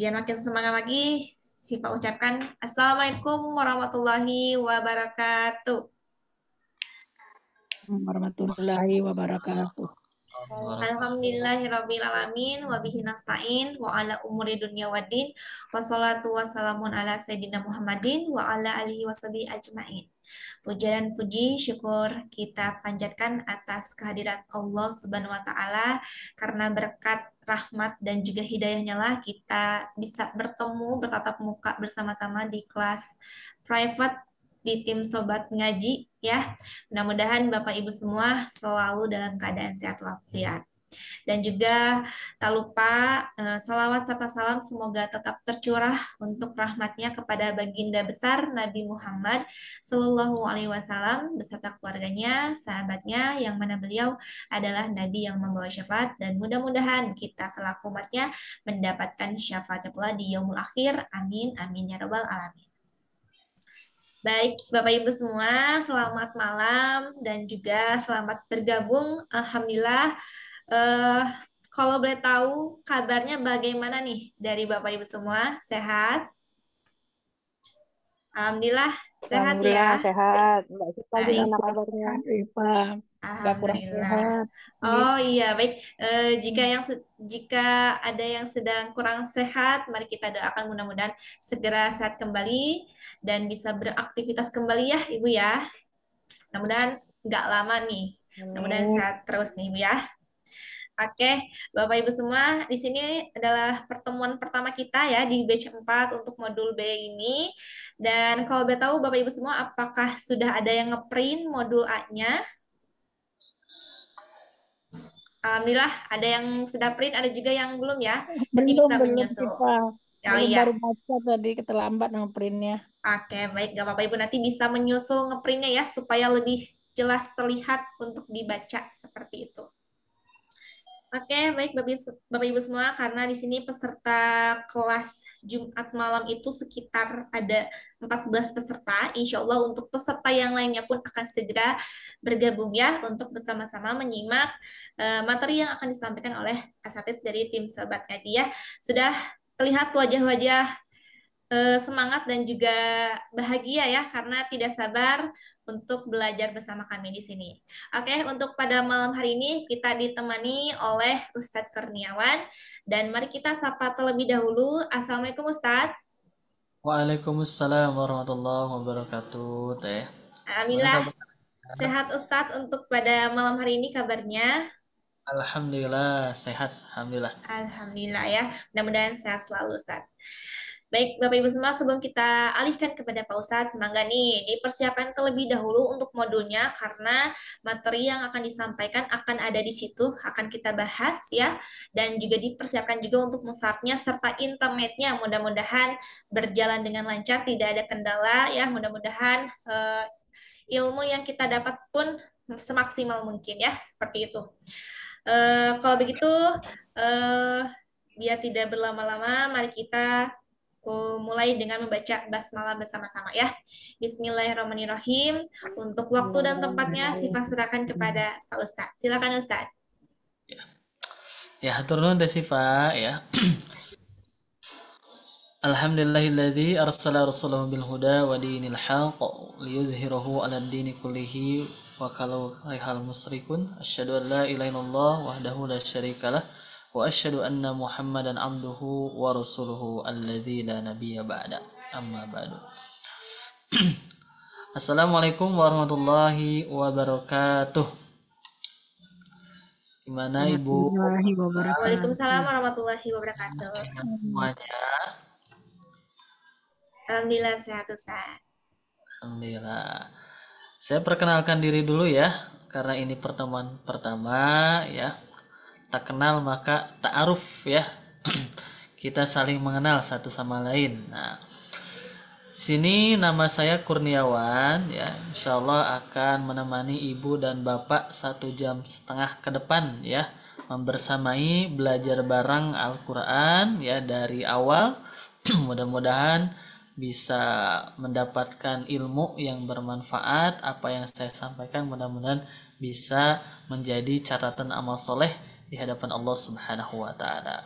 Biar makin semangat lagi, Siva ucapkan Assalamualaikum warahmatullahi wabarakatuh. Warahmatullahi wabarakatuh. Alhamdulillahirabbil alamin wa bihi nasta'in wa ala umuri dunya waddin wassalatu wassalamun ala sayyidina Muhammadin wa ala alihi washabihi ajmain. Puja dan puji syukur kita panjatkan atas kehadirat Allah Subhanahu wa taala karena berkat rahmat dan juga hidayahnya lah kita bisa bertemu bertatap muka bersama-sama di kelas private di tim Sobat Ngaji ya. Mudah-mudahan Bapak Ibu semua selalu dalam keadaan sehat walafiat. Dan juga tak lupa salawat serta salam semoga tetap tercurah untuk rahmatnya kepada baginda besar Nabi Muhammad Sallallahu Alaihi Wasallam beserta keluarganya, sahabatnya, yang mana beliau adalah Nabi yang membawa syafaat dan mudah-mudahan kita selaku umatnya mendapatkan syafaatnya pula di yaumul akhir. Amin, amin ya rabbal alamin. Baik, Bapak Ibu semua, selamat malam dan juga selamat bergabung. Alhamdulillah, eh, kalau boleh tahu kabarnya bagaimana nih dari Bapak Ibu semua? Sehat? Alhamdulillah, sehat Alhamdulillah ya. sehat. Mbak Siva Baik, gimana Kurang kabarnya? sehat, Ipam. Gak kurang Alhamdulillah. sehat. Oh iya, baik. Jika Hmm. jika ada yang sedang kurang sehat, mari kita doakan mudah-mudahan segera sehat kembali dan bisa beraktivitas kembali ya, Ibu ya. Mudah-mudahan nggak lama nih. Mudah-mudahan Amin. sehat terus nih, Bu ya. Oke, Bapak Ibu semua, di sini adalah pertemuan pertama kita ya di batch 4 untuk modul B ini. Dan kalau boleh tahu Bapak Ibu semua, apakah sudah ada yang ngeprint modul A-nya? Alhamdulillah, ada yang sudah print, ada juga yang belum ya. Nanti Belum, bisa belum menyusul. kita. Oh Belum iya, baru baca tadi, keterlambat ngeprintnya. oke, baik. Gak apa-apa Ibu, nanti bisa menyusul ngeprintnya ya, supaya lebih jelas terlihat untuk dibaca seperti itu. Oke, baik Bapak Ibu semua, karena di sini peserta kelas Jumat malam itu sekitar ada 14 peserta. Insya Allah untuk peserta yang lainnya pun akan segera bergabung ya untuk bersama-sama menyimak materi yang akan disampaikan oleh asatid dari tim Sobat Ngaji ya. Sudah terlihat wajah-wajah semangat dan juga bahagia ya karena tidak sabar untuk belajar bersama kami di sini. Oke, untuk pada malam hari ini kita ditemani oleh Ustadz Kurniawan dan mari kita sapa terlebih dahulu. Assalamualaikum Ustadz. Waalaikumsalam warahmatullahi wabarakatuh. Teh, gimana Alhamdulillah kabar? sehat Ustadz untuk pada malam hari ini kabarnya. Alhamdulillah sehat. Alhamdulillah. Alhamdulillah ya, mudah-mudahan sehat selalu Ustadz. Baik, Bapak Ibu semua, sebelum kita alihkan kepada Pak Ustadz, mangga nih, dipersiapkan terlebih dahulu untuk modulnya, karena materi yang akan disampaikan akan ada di situ, akan kita bahas ya, dan juga dipersiapkan juga untuk mushafnya, serta internetnya, mudah-mudahan berjalan dengan lancar, tidak ada kendala ya, mudah-mudahan ilmu yang kita dapat pun semaksimal mungkin ya, seperti itu. Kalau begitu, eh, biar tidak berlama-lama, mari kita mulai dengan membaca basmalah bersama-sama ya. Bismillahirrahmanirrahim. Untuk waktu dan tempatnya, Sifat serahkan kepada Pak Ustadz. Silakan Ustadz. Ya, hatur nuhun Teh Sifa ya. Alhamdulillahilladzi arsala rasulahu bil huda wa dinil haqq liyudhhirahu 'alad dini kullihi wa kalau rihal musyrikun. Asyhadu an la ilaha illallah wahdahu la syarikalah wa asyhadu anna Muhammadan abduhu wa rasuluhu alladzi la nabiyya ba'da. Amma ba'du. Assalamualaikum warahmatullahi wabarakatuh. Gimana Ibu? Warahmatullahi wabarakatuh. Waalaikumsalam warahmatullahi wabarakatuh. Sehat semuanya. Alhamdulillah sehat Ustadz. Alhamdulillah. Saya perkenalkan diri dulu ya, karena ini pertemuan pertama ya. Tak kenal maka ta'aruf ya. Kita saling mengenal satu sama lain. Nah, sini nama saya Kurniawan ya. Insya Allah akan menemani ibu dan bapak 1,5 jam ke depan ya, membersamai belajar bareng Al-Quran ya dari awal. Mudah-mudahan bisa mendapatkan ilmu yang bermanfaat. Apa yang saya sampaikan mudah-mudahan bisa menjadi catatan amal soleh di hadapan Allah Subhanahu wa taala.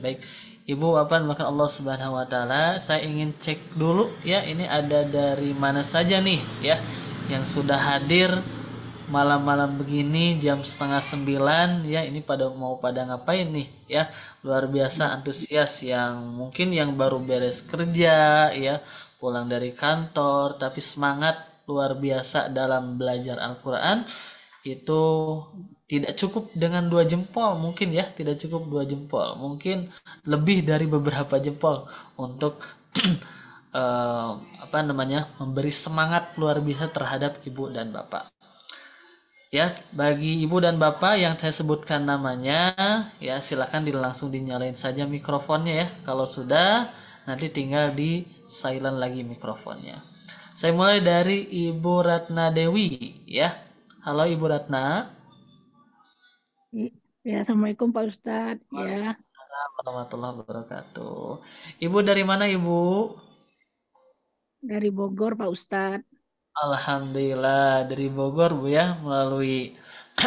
Baik, Ibu Bapak makan Allah Subhanahu wa taala, saya ingin cek dulu ya, ini ada dari mana saja nih ya yang sudah hadir malam-malam begini jam setengah 9 ya, ini pada ngapain nih ya, luar biasa antusias, yang mungkin yang baru beres kerja ya, pulang dari kantor tapi semangat luar biasa dalam belajar Al-Quran. Itu tidak cukup dengan 2 jempol mungkin ya, tidak cukup 2 jempol, mungkin lebih dari beberapa jempol untuk memberi semangat luar biasa terhadap ibu dan bapak. Ya, bagi ibu dan bapak yang saya sebutkan namanya, ya silakan langsung dinyalain saja mikrofonnya ya. Kalau sudah, nanti tinggal di silent lagi mikrofonnya. Saya mulai dari Ibu Ratna Dewi, ya. Halo Ibu Ratna. Ya, Assalamualaikum Pak Ustadz. Ya, Assalamualaikum warahmatullahi wabarakatuh. Ibu dari mana Ibu? dari Bogor Pak Ustadz. Alhamdulillah dari Bogor Bu ya, melalui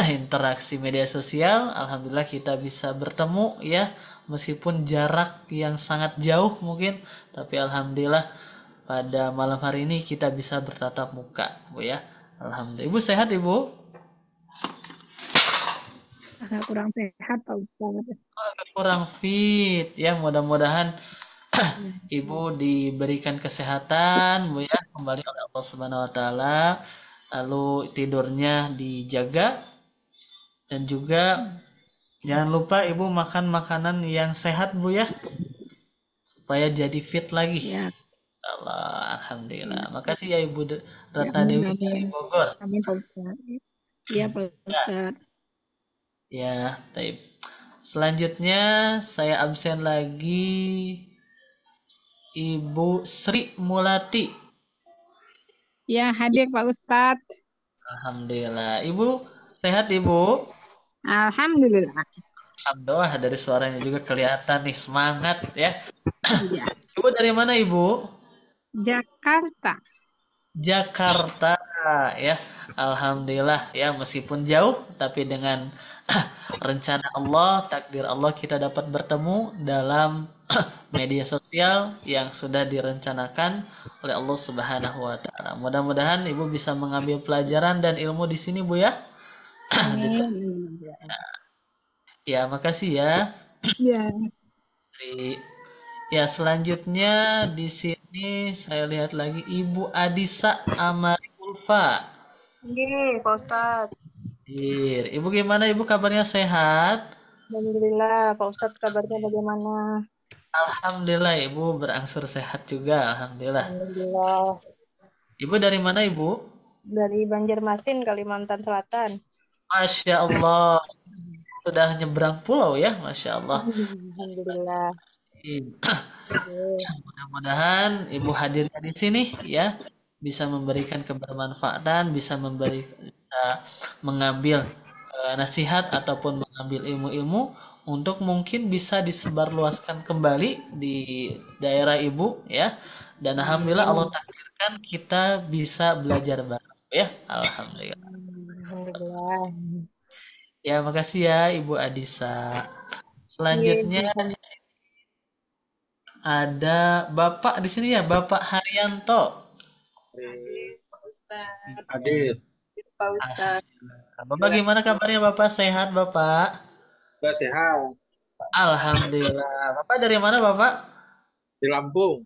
interaksi media sosial alhamdulillah kita bisa bertemu ya, meskipun jarak yang sangat jauh mungkin, tapi alhamdulillah pada malam hari ini kita bisa bertatap muka Bu ya. Alhamdulillah. Ibu sehat Ibu? Agak kurang sehat Pak Ustadz. Kurang fit ya, mudah-mudahan Ibu diberikan kesehatan Bu ya, kembali oleh Allah Subhanahu wa taala, lalu tidurnya dijaga, dan juga jangan lupa Ibu makan makanan yang sehat Bu ya, supaya jadi fit lagi. Ya, Allah, alhamdulillah. Makasih ya Ibu Ratna amin, Dewi dari amin. Bogor. Amin Pak Ustadz. Iya Pak Ustadz. Ya, taib. Selanjutnya saya absen lagi Ibu Sri Mulati. Ya, hadir Pak Ustadz. Alhamdulillah. Ibu sehat Ibu? Alhamdulillah. Alhamdulillah, dari suaranya juga kelihatan nih semangat ya. Ya. Ibu dari mana Ibu? Jakarta. Jakarta ya. Alhamdulillah ya, meskipun jauh tapi dengan rencana Allah, takdir Allah kita dapat bertemu dalam media sosial yang sudah direncanakan oleh Allah Subhanahu wa taala. Mudah-mudahan Ibu bisa mengambil pelajaran dan ilmu di sini Bu ya. Amin. Ya, makasih ya. Ya. Ya, selanjutnya di sini saya lihat lagi Ibu Adisa Amari Ulfa. Oke, Pak Ustadz. Ibu gimana Ibu, kabarnya sehat? Alhamdulillah, Pak Ustadz kabarnya bagaimana? Alhamdulillah Ibu berangsur sehat juga, alhamdulillah. Alhamdulillah. Ibu dari mana Ibu? Dari Banjarmasin, Kalimantan Selatan. Masya Allah, sudah nyebrang pulau ya, Masya Allah. Alhamdulillah. Mudah-mudahan Ibu hadirnya di sini ya, bisa memberikan kebermanfaatan, bisa mengambil nasihat ataupun mengambil ilmu-ilmu untuk mungkin bisa disebarluaskan kembali di daerah Ibu ya. Dan alhamdulillah Allah takdirkan kita bisa belajar bareng ya. Alhamdulillah. Alhamdulillah. Ya, makasih ya Ibu Adisa. Selanjutnya di sini ada Bapak di sini ya, Bapak Haryanto. Pak Ustadz. Hadir. Pak Ustadz. Bapak gimana kabarnya Bapak? Sehat Bapak? Sudah sehat. Alhamdulillah. Bapak dari mana Bapak? Di Lampung.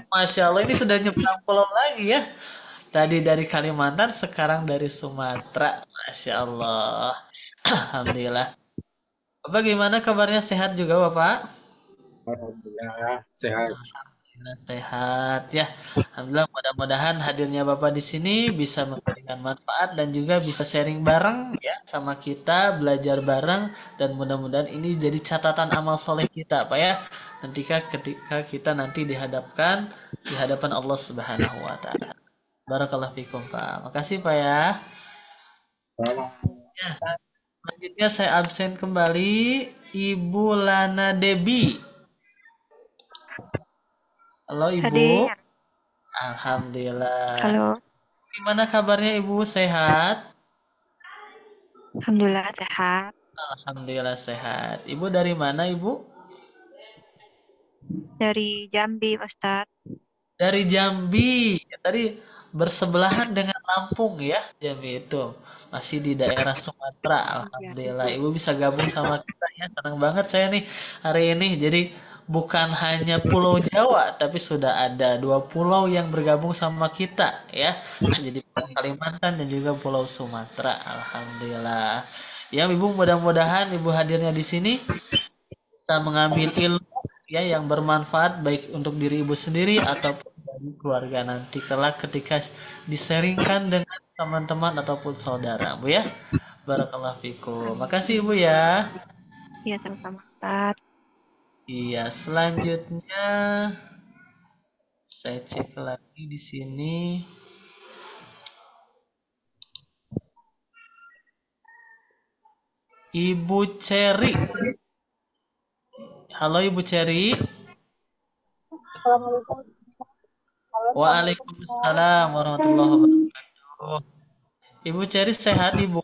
Masya Allah, ini sudah nyebrang pulau lagi ya. Tadi dari Kalimantan, sekarang dari Sumatera. Masya Allah. Alhamdulillah. Bapak gimana kabarnya? Sehat juga Bapak? Alhamdulillah sehat. Alhamdulillah sehat ya. Alhamdulillah, mudah-mudahan hadirnya Bapak di sini bisa memberikan manfaat dan juga bisa sharing bareng ya sama kita, belajar bareng, dan mudah-mudahan ini jadi catatan amal soleh kita Pak ya. Ketika kita nanti dihadapkan di hadapan Allah Subhanahu wa taala. Barakallahu fikum Pak. Makasih Pak ya. Ya. Selanjutnya saya absen kembali Ibu Lana Debi. Halo Ibu. Hadir. Alhamdulillah. Halo. Gimana kabarnya Ibu? Sehat? Alhamdulillah sehat. Alhamdulillah sehat. Ibu dari mana, Ibu? Dari Jambi, Ustadz. Dari Jambi. Ya, tadi bersebelahan dengan Lampung ya, Jambi itu. Masih di daerah Sumatera. Iya. Alhamdulillah. Ibu bisa gabung sama kita ya. Senang banget saya nih hari ini. Jadi bukan hanya Pulau Jawa, tapi sudah ada 2 pulau yang bergabung sama kita ya. Jadi Pulau Kalimantan dan juga Pulau Sumatera. Alhamdulillah. Ya, Ibu mudah-mudahan Ibu hadirnya di sini bisa mengambil ilmu ya yang bermanfaat baik untuk diri ibu sendiri ataupun bagi keluarga nanti kelak ketika diseringkan dengan teman-teman ataupun saudara, Bu ya. Barakallahu fikum. Makasih Ibu ya. Iya, sama-sama, Ustadz. Iya, selanjutnya saya cek lagi di sini. Ibu Cherry. Halo Ibu Cherry. Assalamualaikum. Halo, Waalaikumsalam warahmatullahi wabarakatuh. Ibu Cherry sehat Ibu?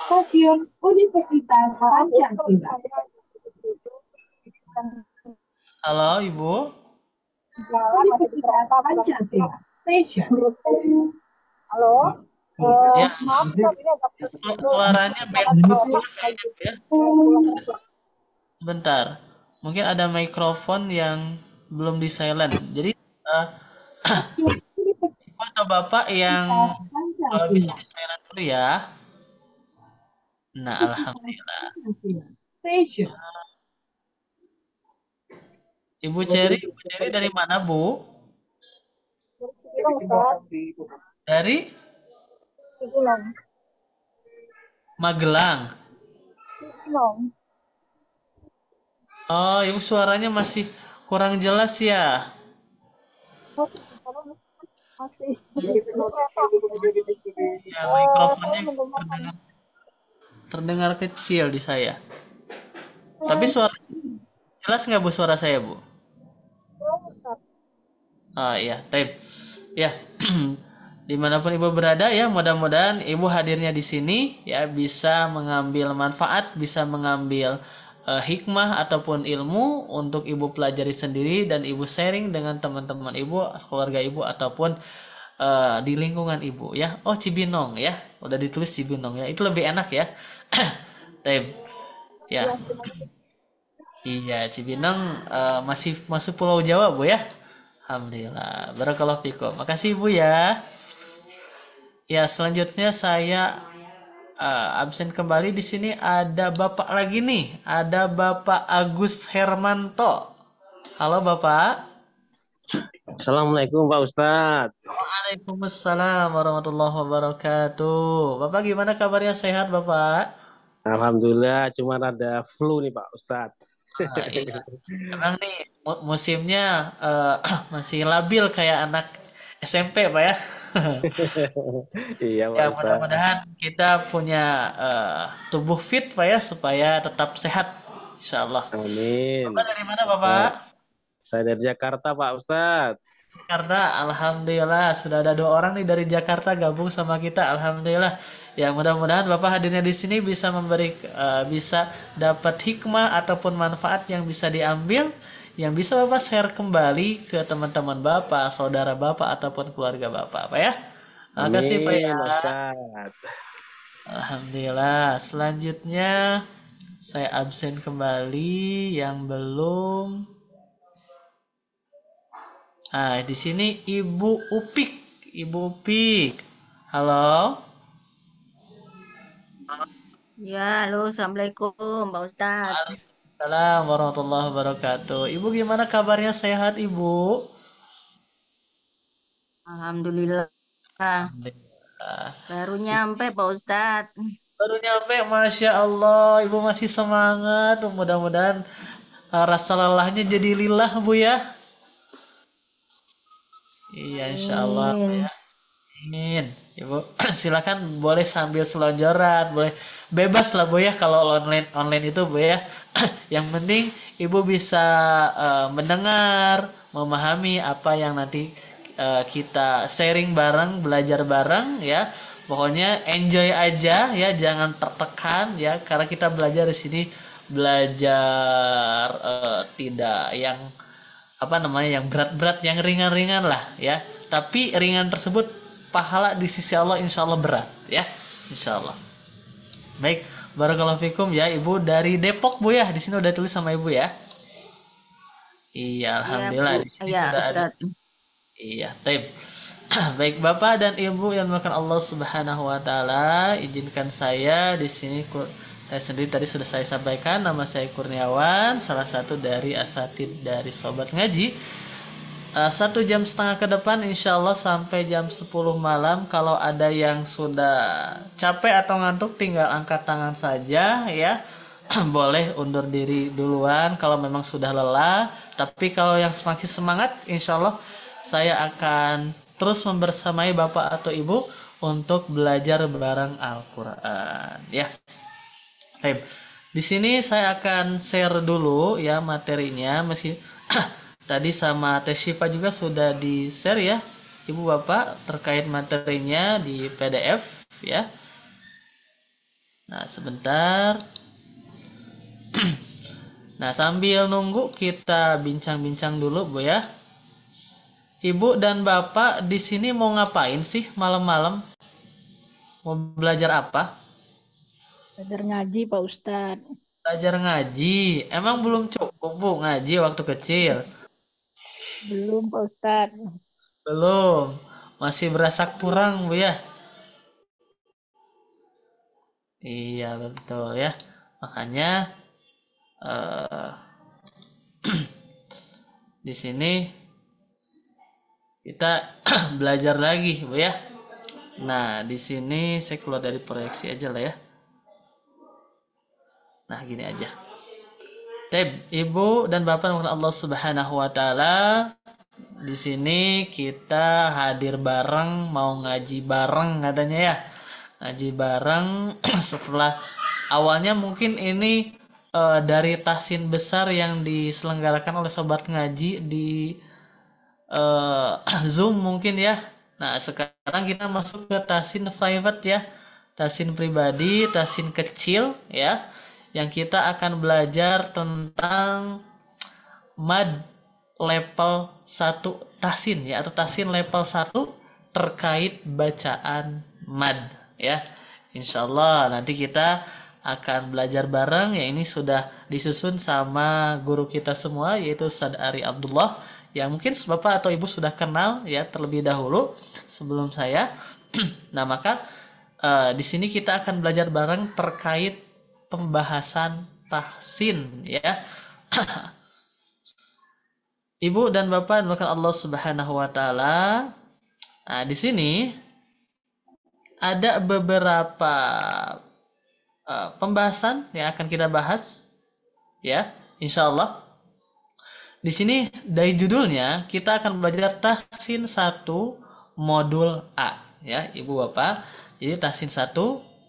Stasiun Universitas Pancasila. Halo Ibu. Universitas Pancasila. Station. Halo. Ya, Maaf, Ustadz, ini agak suaranya beda ya. Bentar. Mungkin ada mikrofon yang belum di silent. Jadi Ibu atau Bapak yang bisa di silent dulu ya. Nah, alhamdulillah. Station. Ibu Cherry dari mana, Bu? Dari Magelang. Oh, Ibu suaranya masih kurang jelas ya. Masih. Ya, mikrofonnya terdengar kecil di saya. Tapi suara jelas nggak Bu suara saya, Bu? Ah iya, tape. Ya, dimanapun Ibu berada ya, mudah-mudahan Ibu hadirnya di sini ya bisa mengambil manfaat, bisa mengambil hikmah ataupun ilmu untuk Ibu pelajari sendiri dan Ibu sharing dengan teman-teman Ibu, keluarga Ibu ataupun di lingkungan Ibu ya. Oh, Cibinong ya, udah ditulis Cibinong ya, itu lebih enak ya. Tape. Ya. Iya, Cibinong masih masuk Pulau Jawa, Bu ya. Alhamdulillah. Barakallahu fikum. Makasih Bu ya. Ya, selanjutnya saya absen kembali di sini ada Bapak lagi nih. Ada Bapak Agus Hermanto. Halo Bapak. Assalamualaikum Pak Ustadz. Waalaikumsalam warahmatullahi wabarakatuh. Bapak gimana kabarnya, sehat Bapak? Alhamdulillah, cuma ada flu nih Pak Ustadz. Iya. Emang nih musimnya masih labil kayak anak SMP Pak ya. Iya Pak Ya Ustadz. mudah-mudahan kita punya tubuh fit Pak ya supaya tetap sehat insya Allah. Amin. Bapak dari mana Bapak? Saya dari Jakarta Pak Ustadz. Jakarta, alhamdulillah sudah ada 2 orang nih dari Jakarta gabung sama kita, alhamdulillah. Ya mudah-mudahan Bapak hadirnya di sini bisa bisa dapat hikmah ataupun manfaat yang bisa diambil, yang bisa Bapak share kembali ke teman-teman Bapak, saudara Bapak ataupun keluarga Bapak, Pak ya. Terima kasih Pak ya. Amin Ustadz. Alhamdulillah. Selanjutnya saya absen kembali yang belum. Nah, di sini Ibu Upik. Ibu Upik. Halo. Ya, halo, Assalamualaikum, Pak Ustadz. Waalaikumsalam warahmatullahi wabarakatuh. Ibu gimana kabarnya, sehat Ibu? Alhamdulillah. Alhamdulillah. Baru nyampe, Pak Ustadz. Baru nyampe, Masya Allah. Ibu masih semangat. Mudah-mudahan rasa lelahnya jadi lillah, Bu ya. Iya, insya Allah ya. Amin. Ibu, silakan boleh sambil selonjoran, boleh bebas lah Bu ya kalau online itu Bu ya. Yang penting Ibu bisa mendengar, memahami apa yang nanti kita sharing bareng, belajar bareng ya. Pokoknya enjoy aja ya, jangan tertekan ya, karena kita belajar di sini belajar tidak yang apa namanya yang berat-berat, yang ringan-ringan lah ya. Tapi ringan tersebut pahala di sisi Allah insya Allah berat ya, insya Allah. Baik, barakallahu fikum ya Ibu dari Depok Bu ya. Di sini udah tulis sama Ibu ya. Iya, alhamdulillah di sini Ya, sudah ada. Ustaz. Iya, baik. Baik Bapak dan Ibu yang dimuliakan Allah Subhanahu wa taala, izinkan saya di sini saya sendiri tadi sudah saya sampaikan, nama saya Kurniawan, salah satu dari asatid dari Sobat Ngaji. 1,5 jam ke depan insya Allah sampai jam 10 malam. Kalau ada yang sudah capek atau ngantuk tinggal angkat tangan saja ya. Boleh undur diri duluan kalau memang sudah lelah. Tapi kalau yang semakin semangat insya Allah saya akan terus membersamai Bapak atau Ibu untuk belajar bareng Al-Quran ya. Baik. Di sini saya akan share dulu ya materinya, meski tadi sama Teh Syifa juga sudah di-share ya Ibu Bapak terkait materinya di PDF ya. Nah, sebentar. Nah, sambil nunggu kita bincang-bincang dulu Bu ya. Ibu dan Bapak di sini mau ngapain sih malam-malam? Mau belajar apa? Belajar ngaji Pak Ustadz. Belajar ngaji. Emang belum cukup Bu ngaji waktu kecil? Belum Pak Ustadz. Belum. Masih berasa kurang Bu ya? Iya betul ya. Makanya di sini kita belajar lagi Bu ya. Nah, di sini saya keluar dari proyeksi aja lah ya. Nah, gini aja. Ibu dan Bapak Allah Subhanahu wa taala, di sini kita hadir bareng, mau ngaji bareng katanya ya. Ngaji bareng setelah awalnya mungkin ini dari tahsin besar yang diselenggarakan oleh Sobat Ngaji di Zoom mungkin ya. Nah, sekarang kita masuk ke tahsin private ya. Tahsin pribadi, tahsin kecil ya. Yang kita akan belajar tentang mad level 1 tahsin ya, atau tahsin level 1 terkait bacaan mad ya. Insyaallah nanti kita akan belajar bareng ya. Ini sudah disusun sama guru kita semua yaitu Ustaz Ari Abdullah yang mungkin Bapak atau Ibu sudah kenal ya terlebih dahulu sebelum saya. Nah, maka di sini kita akan belajar bareng terkait pembahasan tahsin ya. Ibu dan Bapak dimuliakan Allah Subhanahu wa taala. Nah, di sini ada beberapa pembahasan yang akan kita bahas ya, insyaallah. Di sini dari judulnya kita akan belajar tahsin 1 modul A ya, Ibu Bapak. Jadi tahsin 1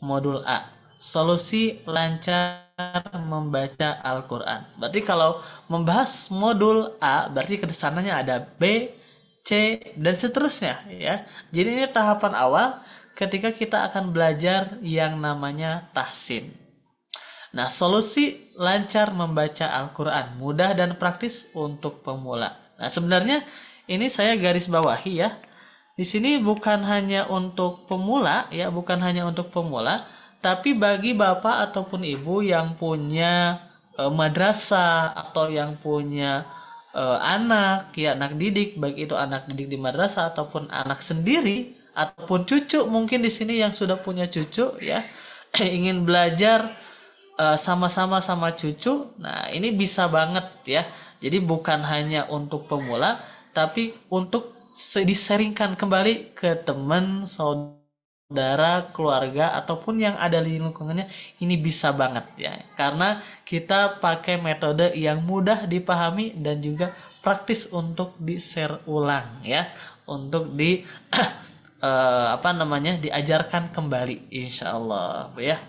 modul A. Solusi lancar membaca Al-Quran. Berarti kalau membahas modul A, berarti kesananya ada B, C, dan seterusnya ya. Jadi ini tahapan awal ketika kita akan belajar yang namanya tahsin. Nah, solusi lancar membaca Al-Quran, mudah dan praktis untuk pemula. Nah, sebenarnya ini saya garis bawahi ya. Di sini bukan hanya untuk pemula ya, bukan hanya untuk pemula, tapi bagi Bapak ataupun Ibu yang punya madrasah atau yang punya anak ya, anak didik, baik itu anak didik di madrasah ataupun anak sendiri ataupun cucu mungkin di sini yang sudah punya cucu ya, ingin belajar sama-sama sama cucu. Nah, ini bisa banget ya. Jadi bukan hanya untuk pemula, tapi untuk diseringkan kembali ke teman, saudara, keluarga, ataupun yang ada di lingkungannya. Ini bisa banget ya, karena kita pakai metode yang mudah dipahami dan juga praktis untuk di-share ulang ya, untuk diajarkan kembali insyaallah ya.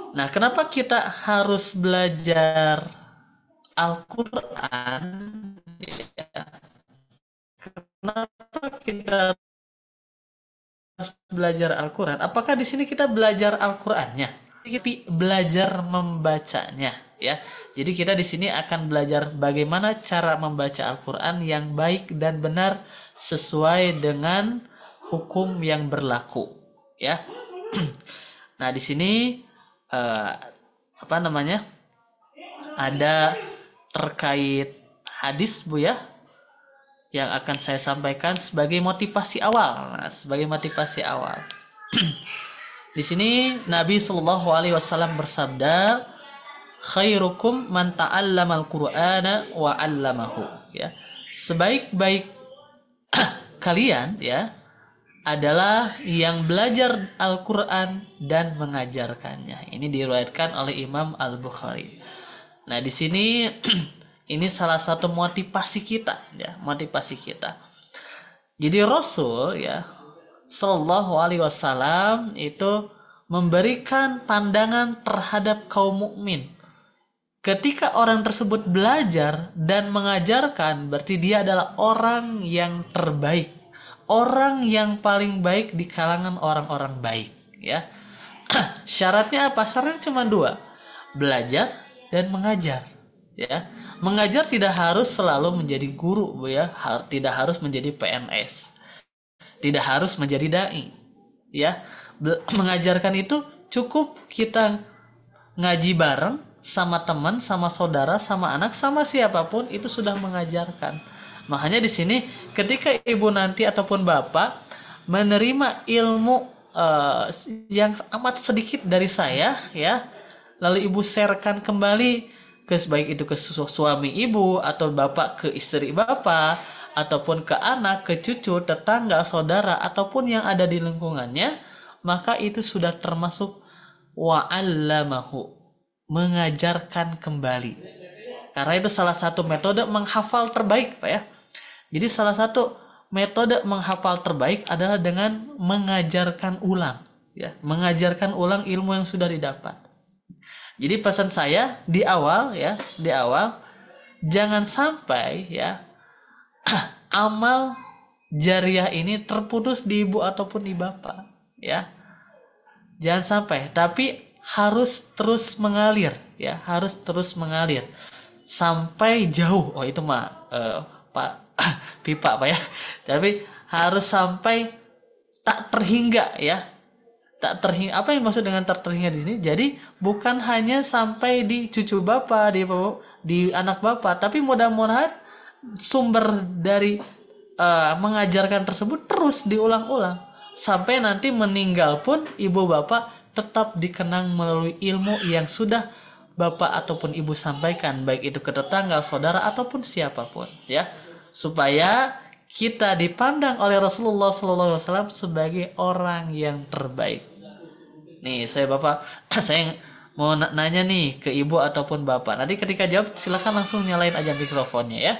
Nah, kenapa kita harus belajar Al-Quran ya? Kenapa kita belajar Al-Quran, apakah di sini kita belajar Al-Qurannya? Tapi belajar membacanya, ya. Jadi kita di sini akan belajar bagaimana cara membaca Al-Quran yang baik dan benar sesuai dengan hukum yang berlaku, ya. Nah, di sini ada terkait hadis, Bu, ya, yang akan saya sampaikan sebagai motivasi awal. Nah, sebagai motivasi awal. Di sini Nabi Shallallahu Alaihi Wasallam bersabda, khairukum man ta'allama al-Qur'ana wa 'allamahu. Ya, sebaik-baik kalian, ya, adalah yang belajar Al-Quran dan mengajarkannya. Ini diriwayatkan oleh Imam Al-Bukhari. Nah, di sini ini salah satu motivasi kita, ya, motivasi kita. Jadi Rasul, ya, Shallallahu Alaihi Wasallam itu memberikan pandangan terhadap kaum mukmin. Ketika orang tersebut belajar dan mengajarkan, berarti dia adalah orang yang terbaik, orang yang paling baik di kalangan orang-orang baik, ya. Syaratnya apa? Syaratnya cuma 2, belajar dan mengajar, ya. Mengajar tidak harus selalu menjadi guru, Bu, ya. Tidak harus menjadi PNS, tidak harus menjadi dai, ya. Mengajarkan itu cukup kita ngaji bareng sama teman, sama saudara, sama anak, sama siapapun, itu sudah mengajarkan. Makanya di sini ketika ibu nanti ataupun bapak menerima ilmu yang amat sedikit dari saya, ya, lalu ibu sharekan kembali ke baik itu ke suami ibu atau bapak ke istri bapak ataupun ke anak, ke cucu, tetangga, saudara ataupun yang ada di lingkungannya, maka itu sudah termasuk wa'allamahu, mengajarkan kembali. Karena itu salah satu metode menghafal terbaik, Pak, ya. Jadi salah satu metode menghafal terbaik adalah dengan mengajarkan ulang, ya, mengajarkan ulang ilmu yang sudah didapat. Jadi pesan saya di awal, ya, di awal jangan sampai, ya, amal jariah ini terputus di ibu ataupun di bapak, ya. Jangan sampai, tapi harus terus mengalir, ya, harus terus mengalir sampai jauh. Oh, itu mah Pak pipa, Pak, ya. Tapi harus sampai tak terhingga, ya. Tak terhingga. Apa yang maksud dengan tak terhingga di sini? Jadi bukan hanya sampai di cucu bapak, di anak bapak, tapi mudah-mudahan sumber dari mengajarkan tersebut terus diulang-ulang sampai nanti meninggal pun ibu bapak tetap dikenang melalui ilmu yang sudah bapak ataupun ibu sampaikan, baik itu ke tetangga, saudara ataupun siapapun, ya. Supaya kita dipandang oleh Rasulullah SAW sebagai orang yang terbaik. Nih, saya mau nanya nih ke ibu ataupun bapak. Nanti ketika jawab silakan langsung nyalain aja mikrofonnya, ya.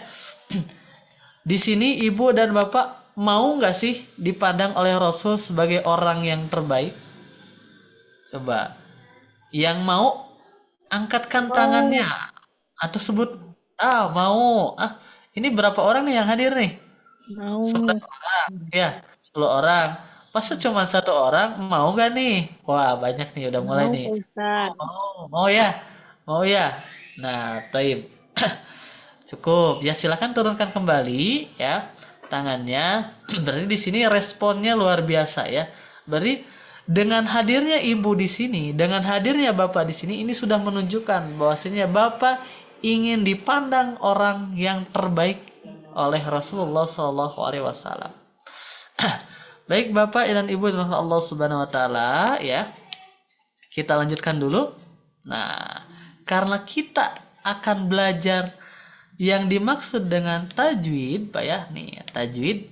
Di sini ibu dan bapak mau nggak sih dipandang oleh Rasul sebagai orang yang terbaik? Coba, yang mau angkatkan tangannya atau sebut mau. Ini berapa orang nih yang hadir nih? Mau. 11 orang, ya, 10 orang. Masa cuma 1 orang, mau gak nih? Wah, banyak nih, udah mulai Mau, nih. Pak Ustadz. Mau ya. Nah, taib. Cukup. Ya, silakan turunkan kembali, ya, tangannya. Berarti di sini responnya luar biasa, ya. Berarti dengan hadirnya ibu di sini, dengan hadirnya bapak di sini, ini sudah menunjukkan bahwasanya bapak ingin dipandang orang yang terbaik oleh Rasulullah SAW. Baik Bapak dan Ibu dan Allah Subhanahu Wa Taala, ya, kita lanjutkan dulu. Nah, karena kita akan belajar yang dimaksud dengan tajwid, Pak, ya, nih tajwid.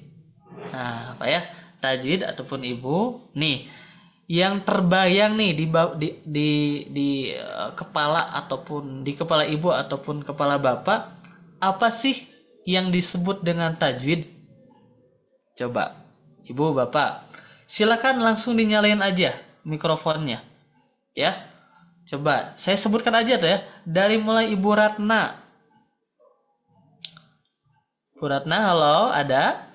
Nah, Pak, ya, tajwid ataupun Ibu, nih yang terbayang nih di kepala ataupun di kepala ibu ataupun kepala bapak, apa sih yang disebut dengan tajwid? Coba ibu bapak silakan langsung dinyalain aja mikrofonnya, ya. Coba saya sebutkan aja tuh, ya, dari mulai Ibu Ratna. Bu Ratna, halo, ada?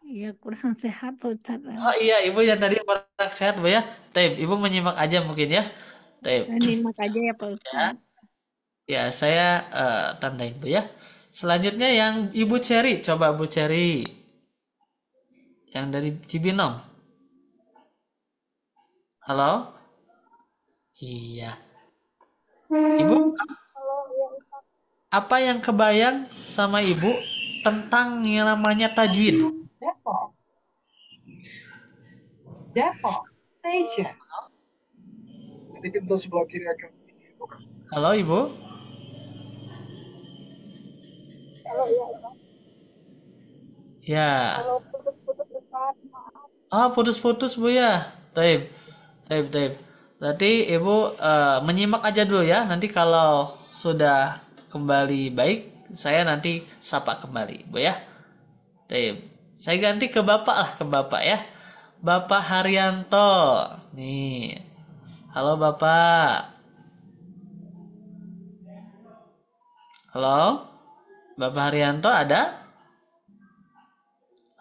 Ya kurang sehat Pak Ustaz. Oh iya, Ibu yang tadi kurang sehat, Bu ya. Taib, Ibu menyimak aja mungkin ya. Taib. Nyimak aja ya Pak Ya, Ustaz. ya saya tandain, Bu ya. Selanjutnya yang Ibu Cherry, coba Bu Cherry. Yang dari Cibinong. Halo? Iya. Ibu, apa yang kebayang sama Ibu tentang yang namanya tajwid? Depok. Depok Station. Nanti kita sebelah kiri akan ini bukan. Halo Ibu? Ya. Oh, putus-putus Bu ya. Taib. Taib, taib. Berarti Ibu menyimak aja dulu ya. Nanti kalau sudah kembali baik, saya nanti sapa kembali, Bu ya. Taib. Saya ganti ke Bapak lah, ke Bapak ya. Bapak Haryanto. Nih. Halo Bapak. Halo? Bapak Haryanto ada?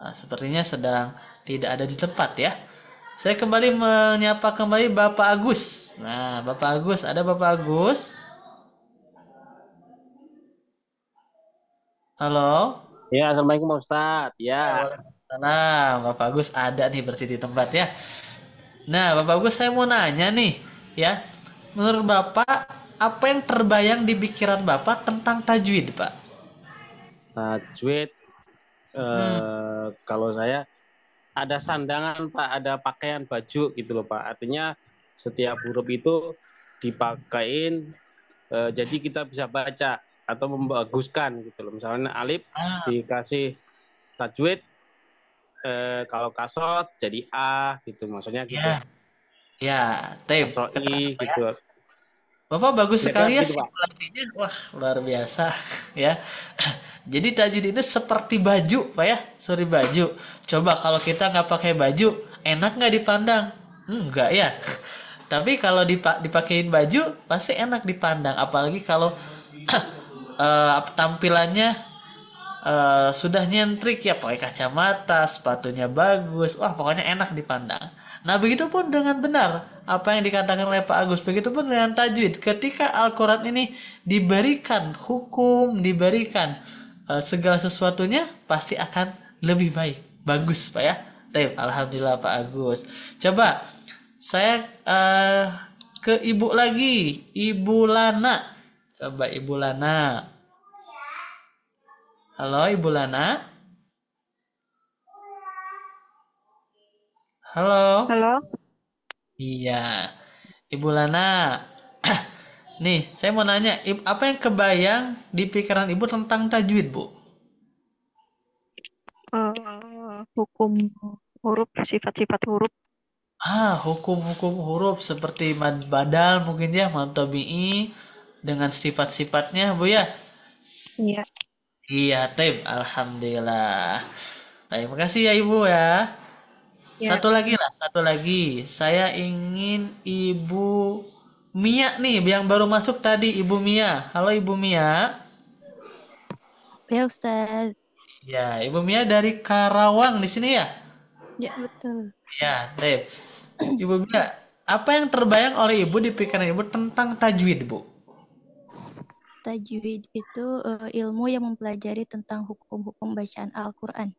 Nah, sepertinya sedang tidak ada di tempat ya. Saya kembali menyapa kembali Bapak Agus. Nah, Bapak Agus, ada Bapak Agus? Halo? Ya, Assalamualaikum Pak Ustadz. Ya, Waalaikumsalam. Bapak Agus ada nih berarti di tempat ya. Nah, Bapak Agus saya mau nanya nih, ya. Menurut Bapak, apa yang terbayang di pikiran Bapak tentang tajwid, Pak? tajwid. Kalau saya ada sandangan Pak, ada pakaian baju gitu loh Pak. Artinya setiap huruf itu dipakein, jadi kita bisa baca atau membaguskan gitu loh. Misalnya alif dikasih tajwid, kalau kasot jadi A gitu, maksudnya gitu. Ya, tape. Kasoi gitu. Bapak bagus sekali ya gitu, Pak. simulasinya. Wah, luar biasa ya. Jadi tajwid ini seperti baju, Pak ya. Sorry baju. Coba kalau kita nggak pakai baju, enak nggak dipandang? Enggak ya. Tapi kalau dipakein baju, pasti enak dipandang. Apalagi kalau tampilannya sudah nyentrik ya, pakai kacamata, sepatunya bagus. Wah, pokoknya enak dipandang. Nah, begitupun dengan benar apa yang dikatakan oleh Pak Agus. Begitupun dengan tajwid. Ketika Al-Quran ini diberikan hukum, diberikan segala sesuatunya, pasti akan lebih baik. Bagus, Pak ya. Alhamdulillah Pak Agus. Coba saya ke Ibu lagi. Ibu Lana. Coba Ibu Lana. Halo Ibu Lana. Halo. Halo. Iya. Ibu Lana. Nih, saya mau nanya, apa yang kebayang di pikiran Ibu tentang tajwid, Bu? Hukum huruf, sifat-sifat huruf. Hukum-hukum huruf seperti mad badal mungkin ya, mad tabi'i dengan sifat-sifatnya, Bu ya? Iya. Iya, Taib. Alhamdulillah. Terima kasih ya Ibu ya. Ya. Satu lagi. Saya ingin Ibu Mia nih, yang baru masuk tadi, Ibu Mia. Halo Ibu Mia. Ya Ustaz. Ya, Ibu Mia dari Karawang di sini ya? Ya betul. Ya, Taib. Ibu Mia, apa yang terbayang oleh Ibu di pikiran Ibu tentang tajwid, Bu? Tajwid itu ilmu yang mempelajari tentang hukum-hukum bacaan Al-Quran.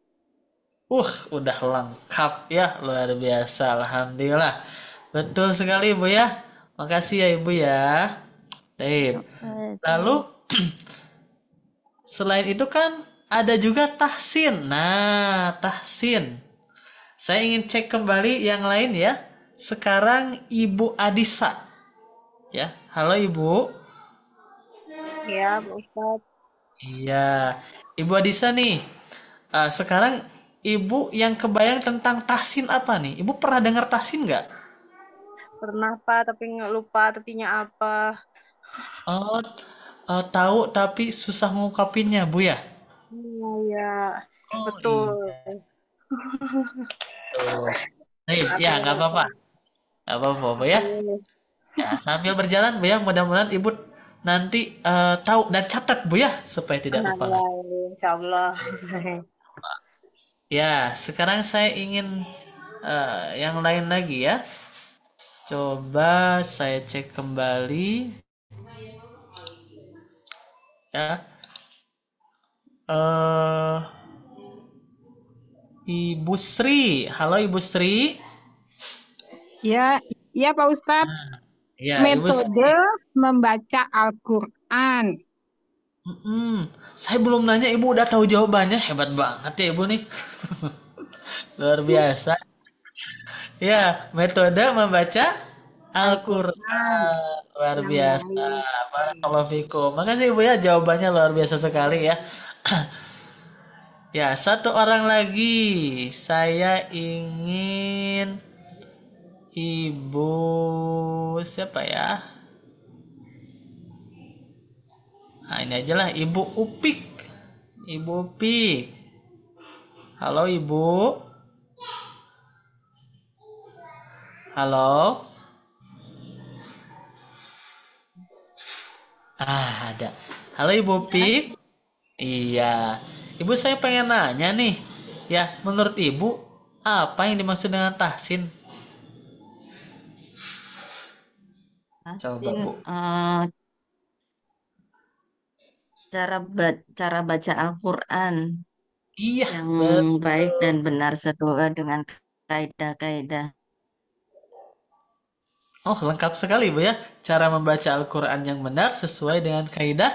Udah lengkap ya, luar biasa, alhamdulillah. Betul sekali Ibu ya. Makasih ya Ibu ya. Baik. Lalu selain itu kan ada juga tahsin. Nah, tahsin. Saya ingin cek kembali yang lain ya. Sekarang Ibu Adisa. Ya, halo Ibu. Iya, Pak Ustadz. Iya, Ibu Adisa nih. Sekarang Ibu yang kebayang tentang tahsin apa nih? Ibu pernah dengar tahsin nggak? Pernah Pak, tapi nggak lupa artinya apa. Oh, tahu tapi susah ngungkapinnya, Bu ya? Iya, betul. Ya, nggak apa-apa. Nggak apa-apa, Bu ya. Ya, sambil berjalan, Bu ya, mudah-mudahan Ibu nanti tahu dan catat, Bu ya, supaya tidak lupa. Insya Allah. Ya, sekarang saya ingin yang lain lagi ya. Coba saya cek kembali ya. Eh Ibu Sri. Halo Ibu Sri. Ya, ya Pak Ustadz. Ya, Ibu Sri. Metode membaca Al-Quran. Saya belum nanya, Ibu udah tahu jawabannya. Hebat banget ya Ibu nih. Luar biasa. Ya, metode membaca Al-Quran. Luar Yang biasa. baik. Barakallahu fikum. Makasih Ibu ya, jawabannya luar biasa sekali ya. Ya, satu orang lagi. Saya ingin Ibu siapa ya? Nah, ini aja lah, Ibu Upik. Ibu Upik. Halo Ibu. Halo. Ada. Halo Ibu Upik. Iya. Ibu, saya pengen nanya nih. Ya, menurut Ibu apa yang dimaksud dengan tahsin? Coba Tahsin Bu. cara baca Al-Quran Iya, yang betul. baik dan benar sesuai dengan kaidah-kaidah. Oh, lengkap sekali Bu ya. Cara membaca Al-Quran yang benar sesuai dengan kaidah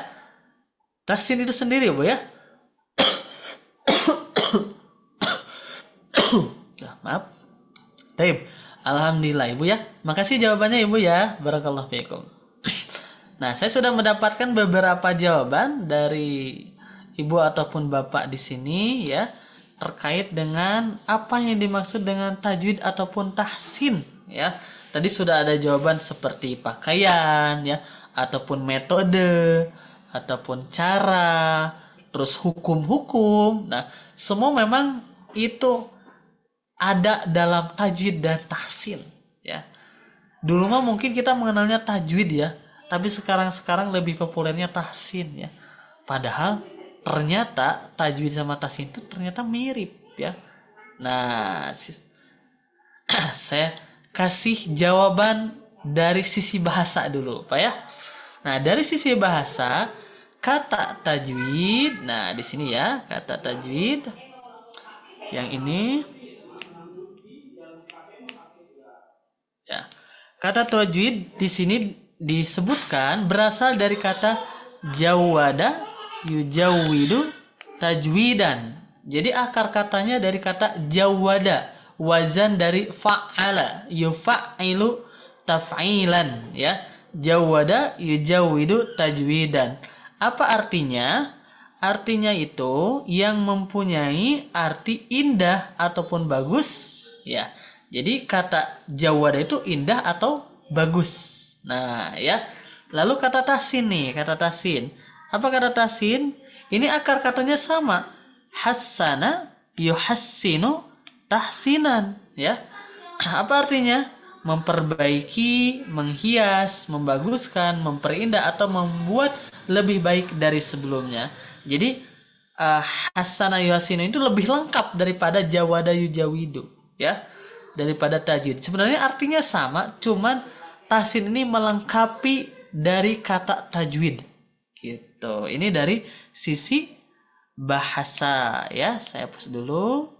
tahsin itu sendiri Bu ya. Maaf. Baik. Alhamdulillah Ibu ya. Makasih jawabannya Ibu ya. Barakallahu fiikum. Nah, saya sudah mendapatkan beberapa jawaban dari Ibu ataupun Bapak di sini ya, terkait dengan apa yang dimaksud dengan tajwid ataupun tahsin ya. Tadi sudah ada jawaban seperti pakaian ya, ataupun metode, ataupun cara, terus hukum-hukum. Nah, semua memang itu ada dalam tajwid dan tahsin ya. Dulu mah mungkin kita mengenalnya tajwid ya, tapi sekarang lebih populernya tahsin ya. Padahal ternyata tajwid sama tahsin itu ternyata mirip ya. Nah, saya kasih jawaban dari sisi bahasa dulu, Pak ya. Nah, dari sisi bahasa, kata tajwid, nah di sini ya, kata tajwid yang ini ya. Kata tajwid di sini disebutkan berasal dari kata jawada yujawidu tajwidan. Jadi akar katanya dari kata jawada, wazan dari fa'ala, yufa'ilu taf'ilan ya. Jawada yujawidu tajwidan. Apa artinya? Artinya itu yang mempunyai arti indah ataupun bagus ya. Jadi kata jawada itu indah atau bagus. Nah, ya. Lalu kata tahsin nih, kata tahsin. Apa kata tahsin? Ini akar katanya sama. Hassana yuhassinu tahsinan, ya. Apa artinya? Memperbaiki, menghias, membaguskan, memperindah atau membuat lebih baik dari sebelumnya. Jadi hassana yuhassinu itu lebih lengkap daripada jawada yujawidu, ya. Daripada tajwid. Sebenarnya artinya sama, cuman tahsin ini melengkapi dari kata tajwid. Gitu. Ini dari sisi bahasa ya. Saya hapus dulu.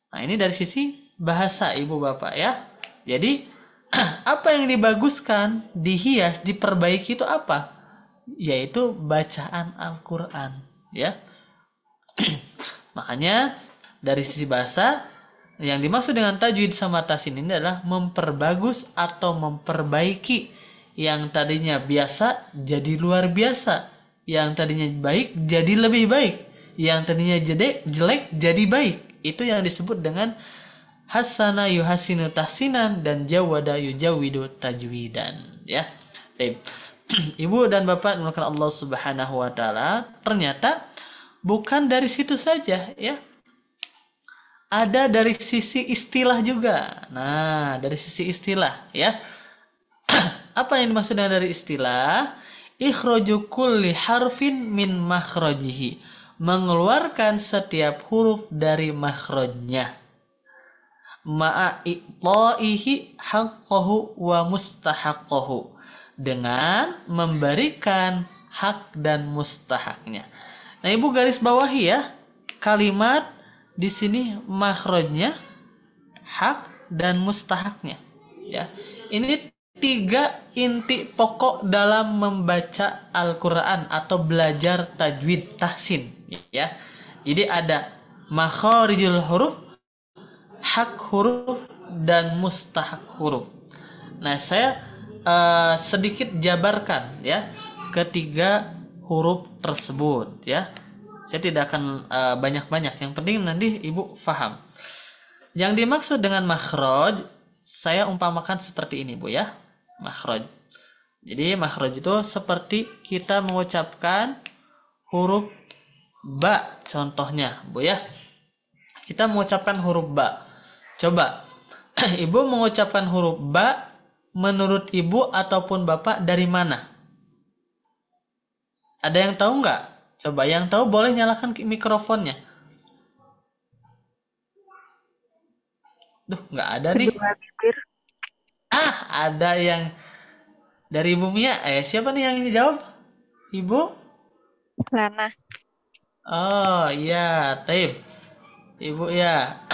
Nah, ini dari sisi bahasa Ibu Bapak ya. Jadi apa yang dibaguskan, dihias, diperbaiki itu apa? Yaitu bacaan Al-Qur'an ya. Makanya dari sisi bahasa yang dimaksud dengan tajwid sama tahsin ini adalah memperbagus atau memperbaiki yang tadinya biasa jadi luar biasa, yang tadinya baik jadi lebih baik, yang tadinya jelek jadi baik. Itu yang disebut dengan hasana yuhasinu tahsinan dan jawada yujawidu tajwidan ya. Ibu dan Bapak dimulakan Allah Subhanahu wa taala, ternyata bukan dari situ saja ya. Ada dari sisi istilah juga. Nah, dari sisi istilah ya. Apa yang dimaksud dengan dari istilah? Ikhraju kulli harfin min makhrajihi mengeluarkan setiap huruf dari makhrajnya. Ma'a i'ta'ihi haqqahu wa mustahaqqahu, dengan memberikan hak dan mustahaknya. Nah, Ibu garis bawahi ya, kalimat di sini makhrajnya, hak dan mustahaknya. Ya, ini 3 inti pokok dalam membaca Al-Quran atau belajar tajwid tahsin. Ya, jadi ada makharijul huruf, hak huruf, dan mustahak huruf. Nah, saya sedikit jabarkan ya ketiga huruf tersebut ya. Saya tidak akan banyak-banyak, yang penting nanti Ibu faham. Yang dimaksud dengan makhraj, saya umpamakan seperti ini Bu ya. Makhraj. Jadi makhraj itu seperti kita mengucapkan huruf ba contohnya Bu ya. Kita mengucapkan huruf ba. Coba, Ibu mengucapkan huruf ba menurut Ibu ataupun Bapak dari mana? Ada yang tahu nggak? Coba, yang tahu boleh nyalakan mikrofonnya. Duh, nggak ada nih. Ada yang dari Ibu Mia. Siapa nih yang jawab? Ibu? Lana. Oh, iya, taib. Ibu ya.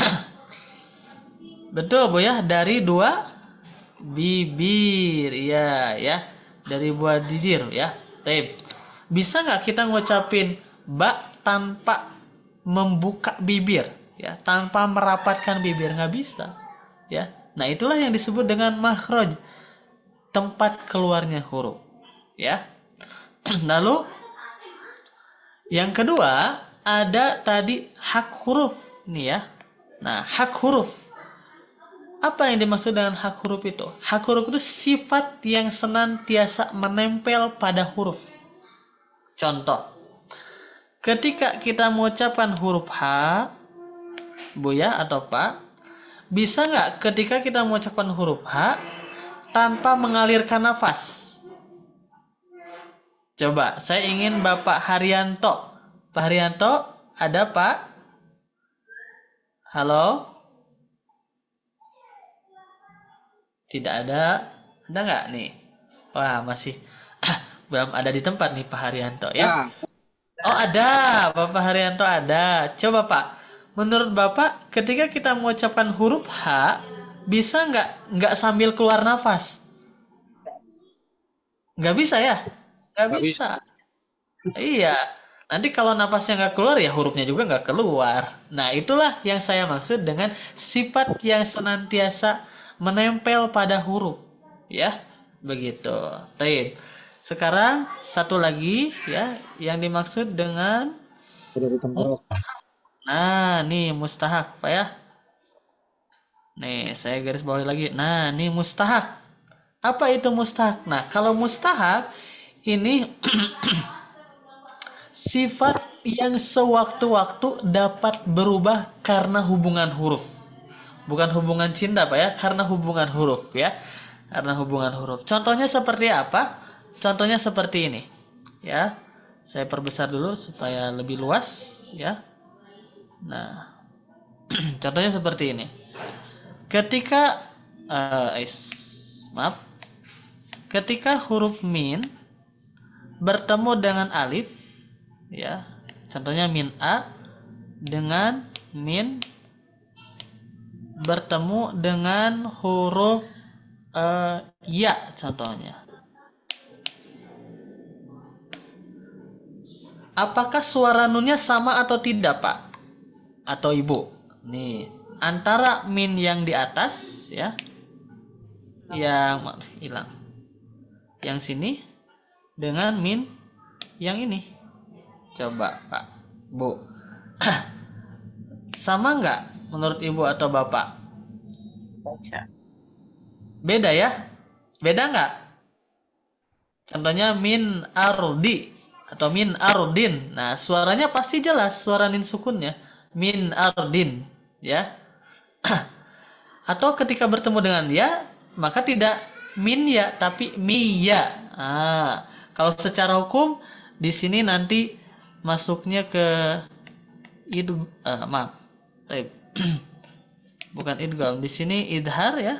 Betul Bu ya, dari 2 bibir. Iya ya, dari buah bibir ya. Taib. Bisa nggak kita ngucapin ba tanpa membuka bibir ya, tanpa merapatkan bibir? Nggak bisa ya. Nah, itulah yang disebut dengan makhraj, tempat keluarnya huruf ya. Lalu yang kedua ada tadi hak huruf nih ya. Nah, hak huruf, apa yang dimaksud dengan hak huruf itu? Hak huruf itu sifat yang senantiasa menempel pada huruf. Contoh, ketika kita mengucapkan huruf H, Bu ya atau Pak, bisa nggak ketika kita mengucapkan huruf H tanpa mengalirkan nafas? Coba, saya ingin Bapak Haryanto. Pak Haryanto, ada Pak? Halo? Tidak ada. Ada nggak nih? Wah, masih belum ada di tempat nih Pak Haryanto ya. Oh, ada. Bapak Haryanto ada. Coba Pak, menurut Bapak ketika kita mengucapkan huruf H, bisa nggak sambil keluar nafas? Nggak bisa ya? Nggak bisa. Iya. Nanti kalau nafasnya nggak keluar ya hurufnya juga nggak keluar. Nah, itulah yang saya maksud dengan sifat yang senantiasa menempel pada huruf ya, begitu. Baik. Sekarang satu lagi ya yang dimaksud dengan nah, nih mustahak Pak ya. Nih, saya garis bawahi lagi. Nah, nih mustahak. Apa itu mustahak? Nah, kalau mustahak ini sifat yang sewaktu-waktu dapat berubah karena hubungan huruf. Bukan hubungan cinta Pak ya, karena hubungan huruf ya. Karena hubungan huruf. Contohnya seperti apa? Contohnya seperti ini. Ya. Saya perbesar dulu supaya lebih luas ya. Nah. Contohnya seperti ini. Ketika ketika huruf min bertemu dengan alif ya. Contohnya min a dengan min bertemu dengan huruf ya contohnya. Apakah suara nunnya sama atau tidak Pak? Atau Ibu? Nih, antara min yang di atas ya, yang hilang, yang sini dengan min yang ini. Coba Pak, Bu, sama nggak menurut Ibu atau Bapak? Beda ya? Beda nggak? Contohnya min ardi atau min ardin. Nah, suaranya pasti jelas, suara nin sukunnya. Min ardin, ya. Atau ketika bertemu dengan ya, maka tidak min ya, tapi mi ya. Kalau secara hukum di sini nanti masuknya ke maaf. Baik. Bukan idgham, di sini idhar ya.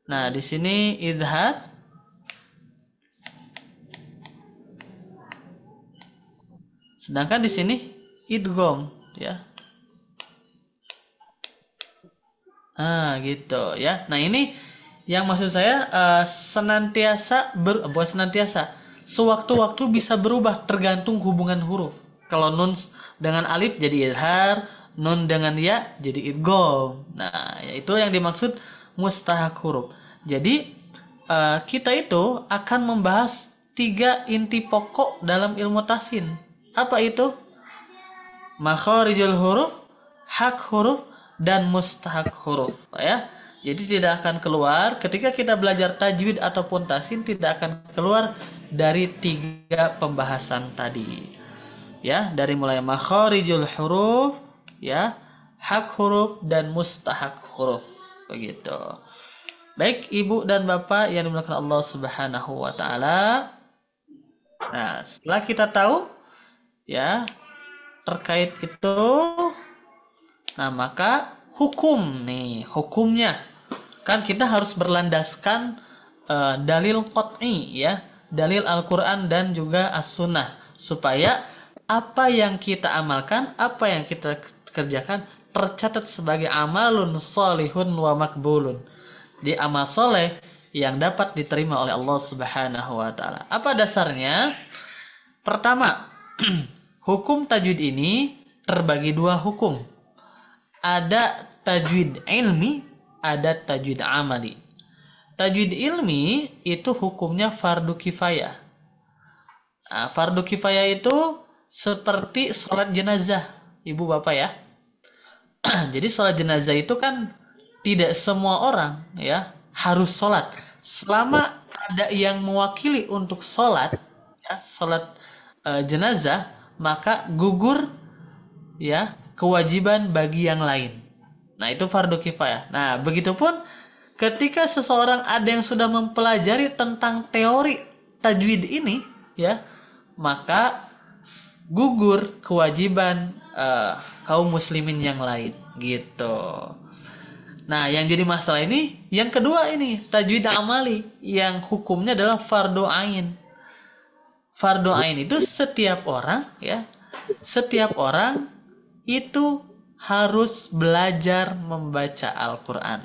Nah, di sini idhar. Sedangkan di sini idgham ya. Nah, gitu ya. Nah, ini yang maksud saya senantiasa bukan senantiasa, sewaktu-waktu bisa berubah tergantung hubungan huruf. Kalau nun dengan alif jadi idhar, nun dengan ya jadi idgham. Nah, itu yang dimaksud mustahak huruf. Jadi kita itu akan membahas 3 inti pokok dalam ilmu tahsin. Apa itu? Makharijul huruf, hak huruf, dan mustahak huruf ya. Jadi tidak akan keluar ketika kita belajar tajwid ataupun tahsin, tidak akan keluar dari 3 pembahasan tadi. Ya, dari mulai makharijul huruf, ya, hak huruf dan mustahak huruf. Begitu. Baik, Ibu dan Bapak yang dimuliakan Allah Subhanahu wa taala. Nah, setelah kita tahu ya terkait itu, nah maka hukum nih, hukumnya kan kita harus berlandaskan dalil qat'i ya, dalil Al-Qur'an dan juga As-Sunnah, supaya apa yang kita amalkan, apa yang kita kerjakan tercatat sebagai amalun sholihun wa makbulun, di amal soleh yang dapat diterima oleh Allah Subhanahu wa taala. Apa dasarnya? Pertama, hukum tajwid ini terbagi 2 hukum. Ada tajwid ilmi, ada tajwid amali. Tajwid ilmi itu hukumnya fardu kifayah. Nah, fardu kifayah itu seperti sholat jenazah, Ibu Bapak ya. Jadi sholat jenazah itu kan tidak semua orang ya harus sholat. Selama ada yang mewakili untuk sholat, ya, sholat jenazah, maka gugur ya kewajiban bagi yang lain. Nah, itu fardu kifayah. Nah, begitupun ketika seseorang ada yang sudah mempelajari tentang teori tajwid ini ya, maka gugur kewajiban kaum muslimin yang lain gitu. Nah, yang jadi masalah ini yang kedua ini, tajwid amali, yang hukumnya adalah fardu ain. Fardu ain itu setiap orang ya, setiap orang itu harus belajar membaca Al-Qur'an.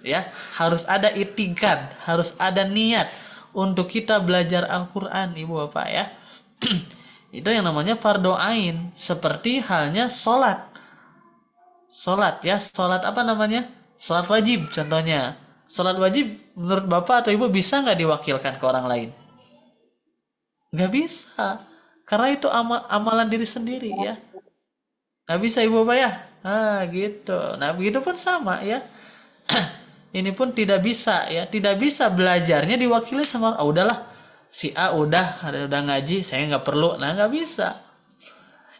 Ya, harus ada itikad, harus ada niat untuk kita belajar Al-Qur'an, Ibu Bapak ya. Itu yang namanya fardu ain, seperti halnya sholat. Sholat ya, sholat apa namanya? Sholat wajib contohnya. Sholat wajib menurut Bapak atau Ibu bisa nggak diwakilkan ke orang lain? Nggak bisa, karena itu amalan diri sendiri ya. Nggak bisa, Ibu Bapak ya. Nah gitu. Nah begitu pun sama ya. Ini pun tidak bisa ya, tidak bisa belajarnya diwakili sama udahlah si A udah ngaji, saya nggak perlu. Nah nggak bisa.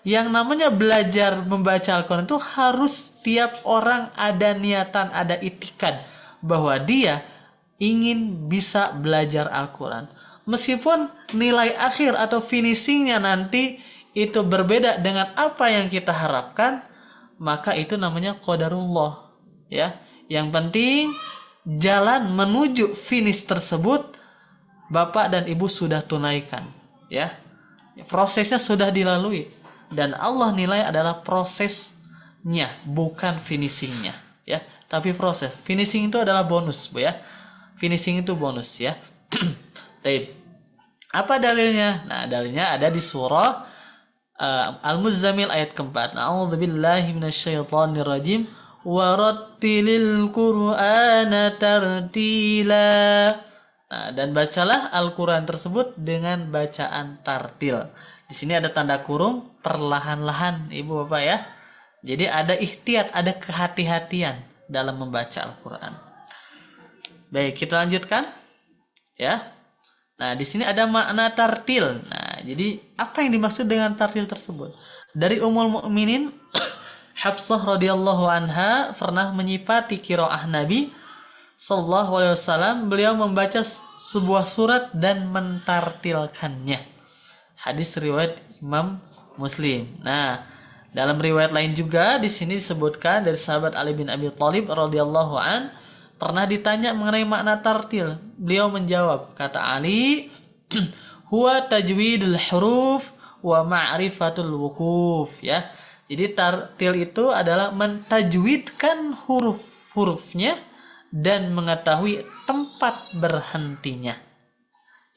Yang namanya belajar membaca Al-Quran itu harus tiap orang ada niatan, ada itikad bahwa dia ingin bisa belajar Al-Quran. Meskipun nilai akhir atau finishingnya nanti itu berbeda dengan apa yang kita harapkan, maka itu namanya qadarullah ya. Yang penting jalan menuju finish tersebut Bapak dan Ibu sudah tunaikan ya. Prosesnya sudah dilalui dan Allah nilai adalah prosesnya, bukan finishingnya ya, tapi proses. Finishing itu adalah bonus, Bu ya. Finishing itu bonus ya. Baik. Apa dalilnya? Nah, dalilnya ada di surah Al-Muzammil ayat keempat. A'udzubillahi minasyaitonirrajim. Warattilil Qur'ana tartila. Nah, dan bacalah Al-Quran tersebut dengan bacaan tartil. Di sini ada tanda kurung perlahan-lahan, Ibu Bapak ya. Jadi ada ihtiyat, ada kehati-hatian dalam membaca Al-Quran. Baik, kita lanjutkan ya. Nah, di sini ada makna tartil. Nah, jadi apa yang dimaksud dengan tartil tersebut? Dari Ummul Mukminin Hafsah radhiyallahu anha pernah menyifati qiraah Nabi Sallallahu Alaihi Wasallam, beliau membaca sebuah surat dan mentartilkannya. Hadis riwayat Imam Muslim. Nah, dalam riwayat lain juga di sini disebutkan dari sahabat Ali bin Abi Thalib radhiyallahu an, pernah ditanya mengenai makna tartil. Beliau menjawab, kata Ali, huwa tajwidul huruf wa ma'rifatul wukuf, ya. Jadi tartil itu adalah mentajwidkan huruf-hurufnya dan mengetahui tempat berhentinya.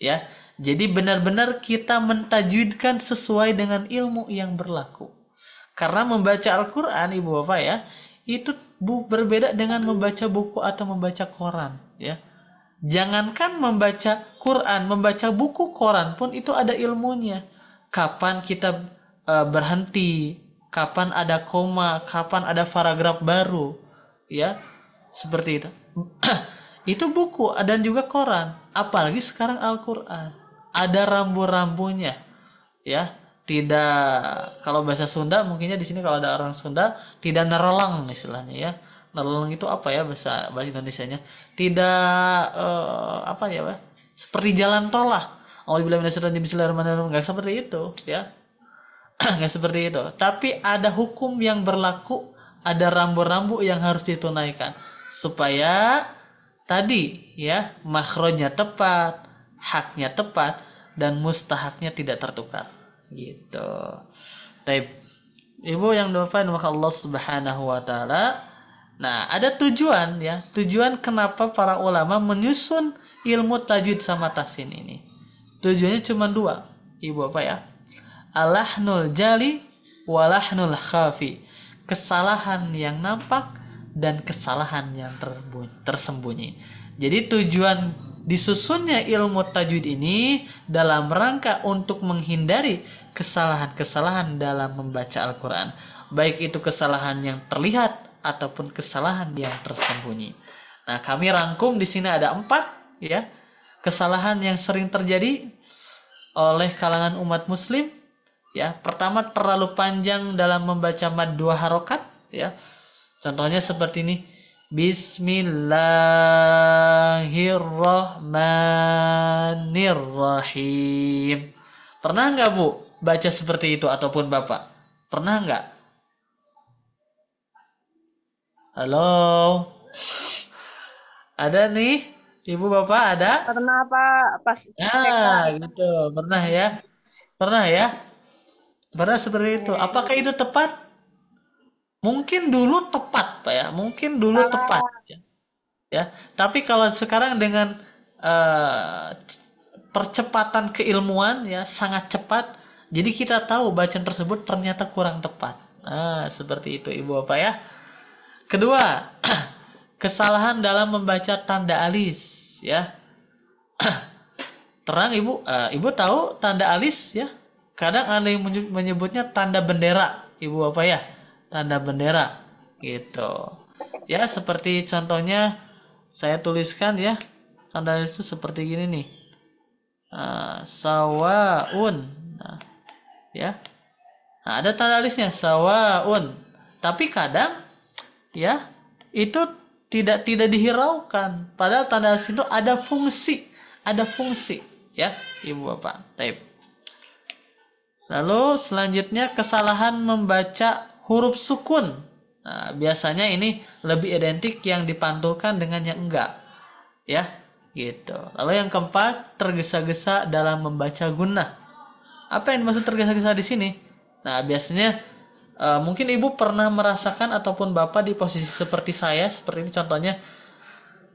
Ya. Jadi benar-benar kita mentajwidkan sesuai dengan ilmu yang berlaku. Karena membaca Al-Qur'an, Ibu Bapak ya, itu berbeda dengan membaca buku atau membaca koran, ya. Jangankan membaca Quran, membaca buku koran pun itu ada ilmunya. Kapan kita berhenti, kapan ada koma, kapan ada paragraf baru, ya. Seperti itu. Itu buku dan juga koran. Apalagi sekarang Al-Qur'an. Ada rambu-rambunya, ya. Tidak, kalau bahasa Sunda mungkinnya di sini kalau ada orang Sunda tidak nerelang istilahnya, ya. Nerelang itu apa ya bahasa Indonesianya? Tidak apa ya, Pak? Seperti jalan tol lah. Alhamdulillah bismillahirrahmanirrahim, enggak seperti itu, ya. Enggak seperti itu. Tapi ada hukum yang berlaku, ada rambu-rambu yang harus ditunaikan supaya tadi, ya, makhrajnya tepat, haknya tepat, dan mustahaknya tidak tertukar. Gitu. Taib. Ibu yang doain maka Allah Subhanahu wa taala. Nah, ada tujuan, ya. Tujuan kenapa para ulama menyusun ilmu tajwid sama tahsin ini. Tujuannya cuma dua, Ibu Bapak ya. Alahnul jali walahnul khafi. Kesalahan yang nampak dan kesalahan yang tersembunyi. Jadi tujuan disusunnya ilmu tajwid ini dalam rangka untuk menghindari kesalahan-kesalahan dalam membaca Al-Quran. Baik itu kesalahan yang terlihat ataupun kesalahan yang tersembunyi. Nah, kami rangkum di sini ada 4, ya, kesalahan yang sering terjadi oleh kalangan umat Muslim. Ya, pertama, terlalu panjang dalam membaca mad 2 harokat. Ya, contohnya seperti ini. Bismillahirrahmanirrahim. Pernah nggak, Bu, baca seperti itu ataupun Bapak? Pernah nggak? Halo? Ada nih? Ibu Bapak ada? Pernah Pak pas Gitu. Pernah ya? Pernah ya? Pernah seperti itu. Apakah itu tepat? Mungkin dulu tepat, Pak ya. Mungkin dulu tepat. Ya. Tapi kalau sekarang dengan percepatan keilmuan, ya, sangat cepat, jadi kita tahu bacaan tersebut ternyata kurang tepat. Nah, seperti itu Ibu Bapak ya. Kedua, kesalahan dalam membaca tanda alis, ya. Terang Ibu, Ibu tahu tanda alis, ya. Kadang ada yang menyebutnya tanda bendera, Ibu Bapak ya. Tanda bendera, gitu. Ya, seperti contohnya saya tuliskan, ya. Tanda alis itu seperti gini nih. Sawaun. Nah, ya. Nah, ada tanda alisnya sawaun. Tapi kadang, ya, itu tidak dihiraukan. Padahal tanda alis itu ada fungsi, ya, Ibu Bapak. Taib. Lalu selanjutnya kesalahan membaca huruf sukun. Nah, biasanya ini lebih identik yang dipantulkan dengan yang enggak, ya, gitu. Lalu yang keempat, tergesa-gesa dalam membaca gunnah. Apa yang dimaksud tergesa-gesa di sini? Nah, biasanya mungkin Ibu pernah merasakan ataupun Bapak di posisi seperti saya, seperti ini contohnya.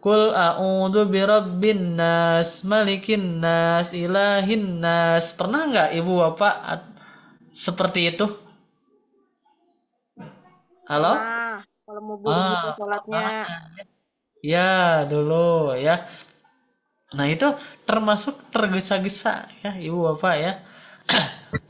Qul a'udzu birabbin nas, malikin nas, ilahin nas. Pernah nggak Ibu Bapak seperti itu? Halo? Nah, kalau mau buru-buru sholatnya. Ya, dulu ya. Nah, itu termasuk tergesa-gesa, ya, Ibu Bapak ya.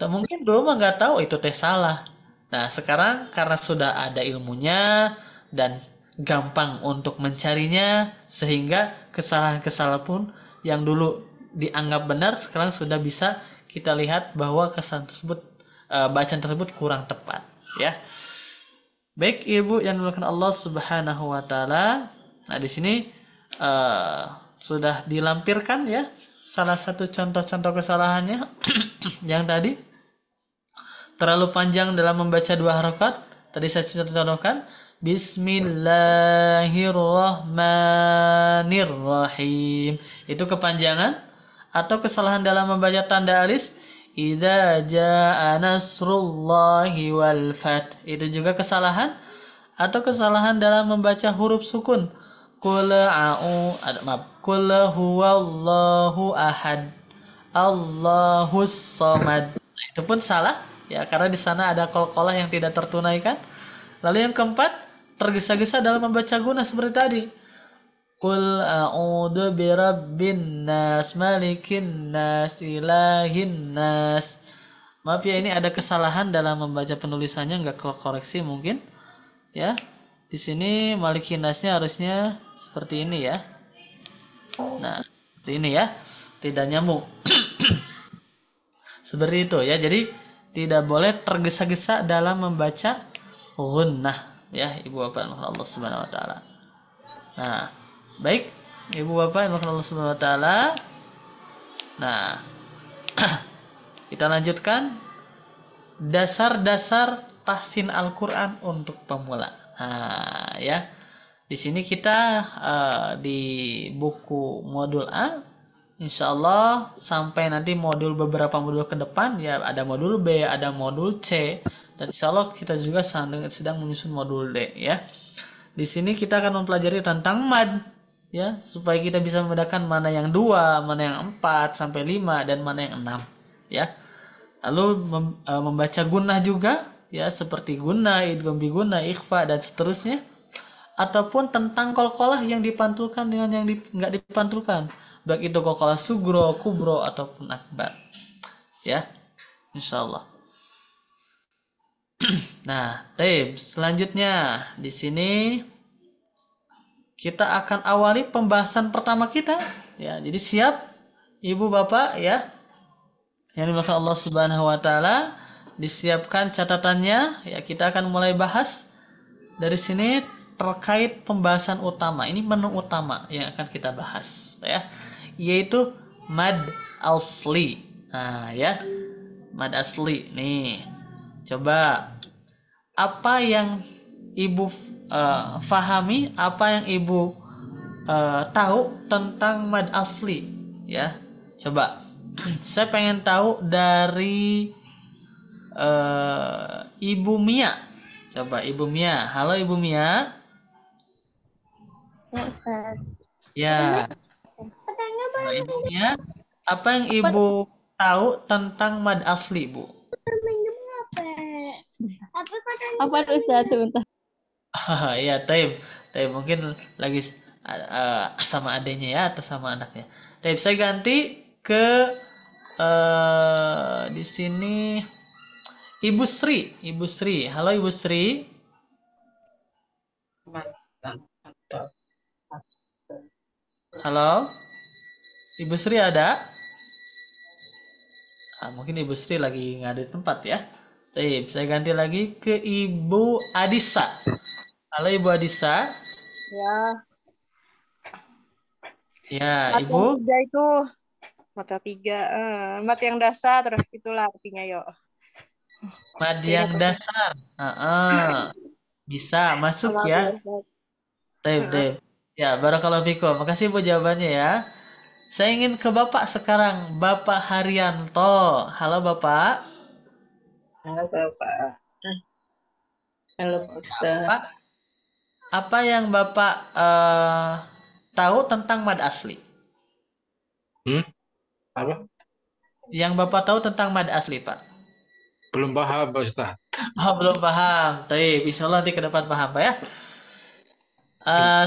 Mungkin dulu mah nggak tahu itu teh salah. Nah, sekarang karena sudah ada ilmunya dan gampang untuk mencarinya, sehingga kesalahan-kesalahan pun yang dulu dianggap benar sekarang sudah bisa kita lihat bahwa kesalahan tersebut, bacaan tersebut kurang tepat, ya. Baik Ibu yang dimuliakan Allah Subhanahu wa taala. Nah, di sini eh, sudah dilampirkan ya salah satu contoh-contoh kesalahannya yang tadi terlalu panjang dalam membaca 2 harokat. Tadi saya contohkan Bismillahirrahmanirrahim. Itu kepanjangan atau kesalahan dalam membaca tanda alis idza jaa nasrullahi wal fath. Itu juga kesalahan atau kesalahan dalam membaca huruf sukun. Qul huwallahu ahad. Allahus samad. Itu pun salah ya karena di sana ada qalqalah yang tidak tertunaikan. Lalu yang keempat, tergesa-gesa dalam membaca guna seperti tadi. Qul a'udzu birabbin nas, malikin nas, ilahin nas. Maaf ya, ini ada kesalahan dalam membaca penulisannya, nggak koreksi mungkin. Ya, di sini malikin nasnya harusnya seperti ini ya. Nah, seperti ini ya, tidak nyambung. Seperti itu ya. Jadi tidak boleh tergesa-gesa dalam membaca gunnah ya ibu bapak Allah Subhanahu wa taala. Nah, baik ibu bapak Allah Subhanahu wa taala. Nah, kita lanjutkan dasar-dasar tahsin Al-Qur'an untuk pemula. Nah, ya. Di sini kita di buku modul A insyaallah sampai nanti beberapa modul ke depan ya ada modul B, ada modul C. Dan insya Allah kita juga sedang menyusun modul D ya. Di sini kita akan mempelajari tentang mad ya supaya kita bisa membedakan mana yang 2, mana yang 4 sampai 5 dan mana yang 6 ya. Lalu membaca gunnah juga ya seperti gunnah, idgham bi gunnah, ikhfa dan seterusnya. Ataupun tentang qalqalah yang dipantulkan dengan yang enggak dipantulkan. Baik itu qalqalah sugro, kubro ataupun akbar. Ya. Insyaallah. Nah, selanjutnya di sini kita akan awali pembahasan pertama kita ya. Jadi siap Ibu Bapak ya. Yang dimaksud Allah Subhanahu wa taala, disiapkan catatannya ya. Kita akan mulai bahas dari sini terkait pembahasan utama. Ini menu utama yang akan kita bahas ya, yaitu mad asli. Nah, ya. Mad asli nih. Coba apa yang Ibu fahami, apa yang Ibu tahu tentang mad asli ya. Coba saya pengen tahu dari Ibu Mia. Coba Ibu Mia. Halo Ibu Mia. Ya Ustaz. Ya. Coba Ibu Mia, apa yang Ibu tahu tentang mad asli, Bu? Apa Ustaz sebentar? Iya, Taib. Mungkin lagi sama adanya ya atau sama anaknya. Taib, saya ganti ke di sini Ibu Sri. Ibu Sri. Halo Ibu Sri. Halo. Ibu Sri ada? Mungkin Ibu Sri lagi nggak ada di tempat ya. Baik, saya ganti lagi ke Ibu Adisa. Halo Ibu Adisa. Ya. Ya, Mat Ibu. yang 3 itu. Mata 3. Mat yang dasar, terus itulah artinya yuk. Mad yang dasar. Bisa masuk ya. Baik. Ya, barakallahu fikum. Makasih Bu jawabannya ya. Saya ingin ke Bapak sekarang, Bapak Haryanto. Halo Bapak. Halo Bapak. Halo Pak Ustaz. Apa yang Bapak tahu tentang mad asli? Apa? Yang Bapak tahu tentang mad asli, Pak? Belum paham Pak Ustaz. Oh, belum paham. Baik, insyaallah nanti ke depan paham, Pak ya.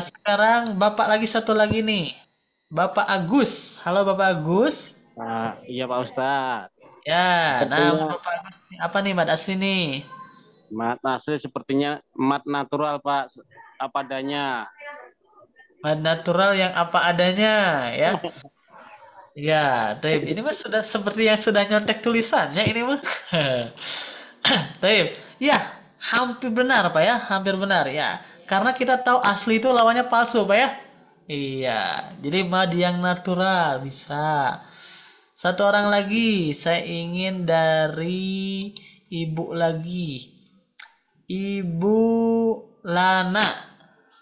Sekarang Bapak lagi satu lagi nih. Bapak Agus. Halo Bapak Agus. Iya Pak Ustaz. Ya, Sepertinya- Bapak Agus apa nih mad asli nih? Mat asli sepertinya mat natural Pak, apa adanya. Mad natural yang apa adanya ya. Ya, Taib. Ini mah sudah seperti yang sudah nyontek tulisannya ini mah. Taib. Ya, hampir benar Pak ya, hampir benar ya. Karena kita tahu asli itu lawannya palsu Pak ya. Iya, jadi mad yang natural bisa. Satu orang lagi, saya ingin dari ibu lagi. Ibu Lana.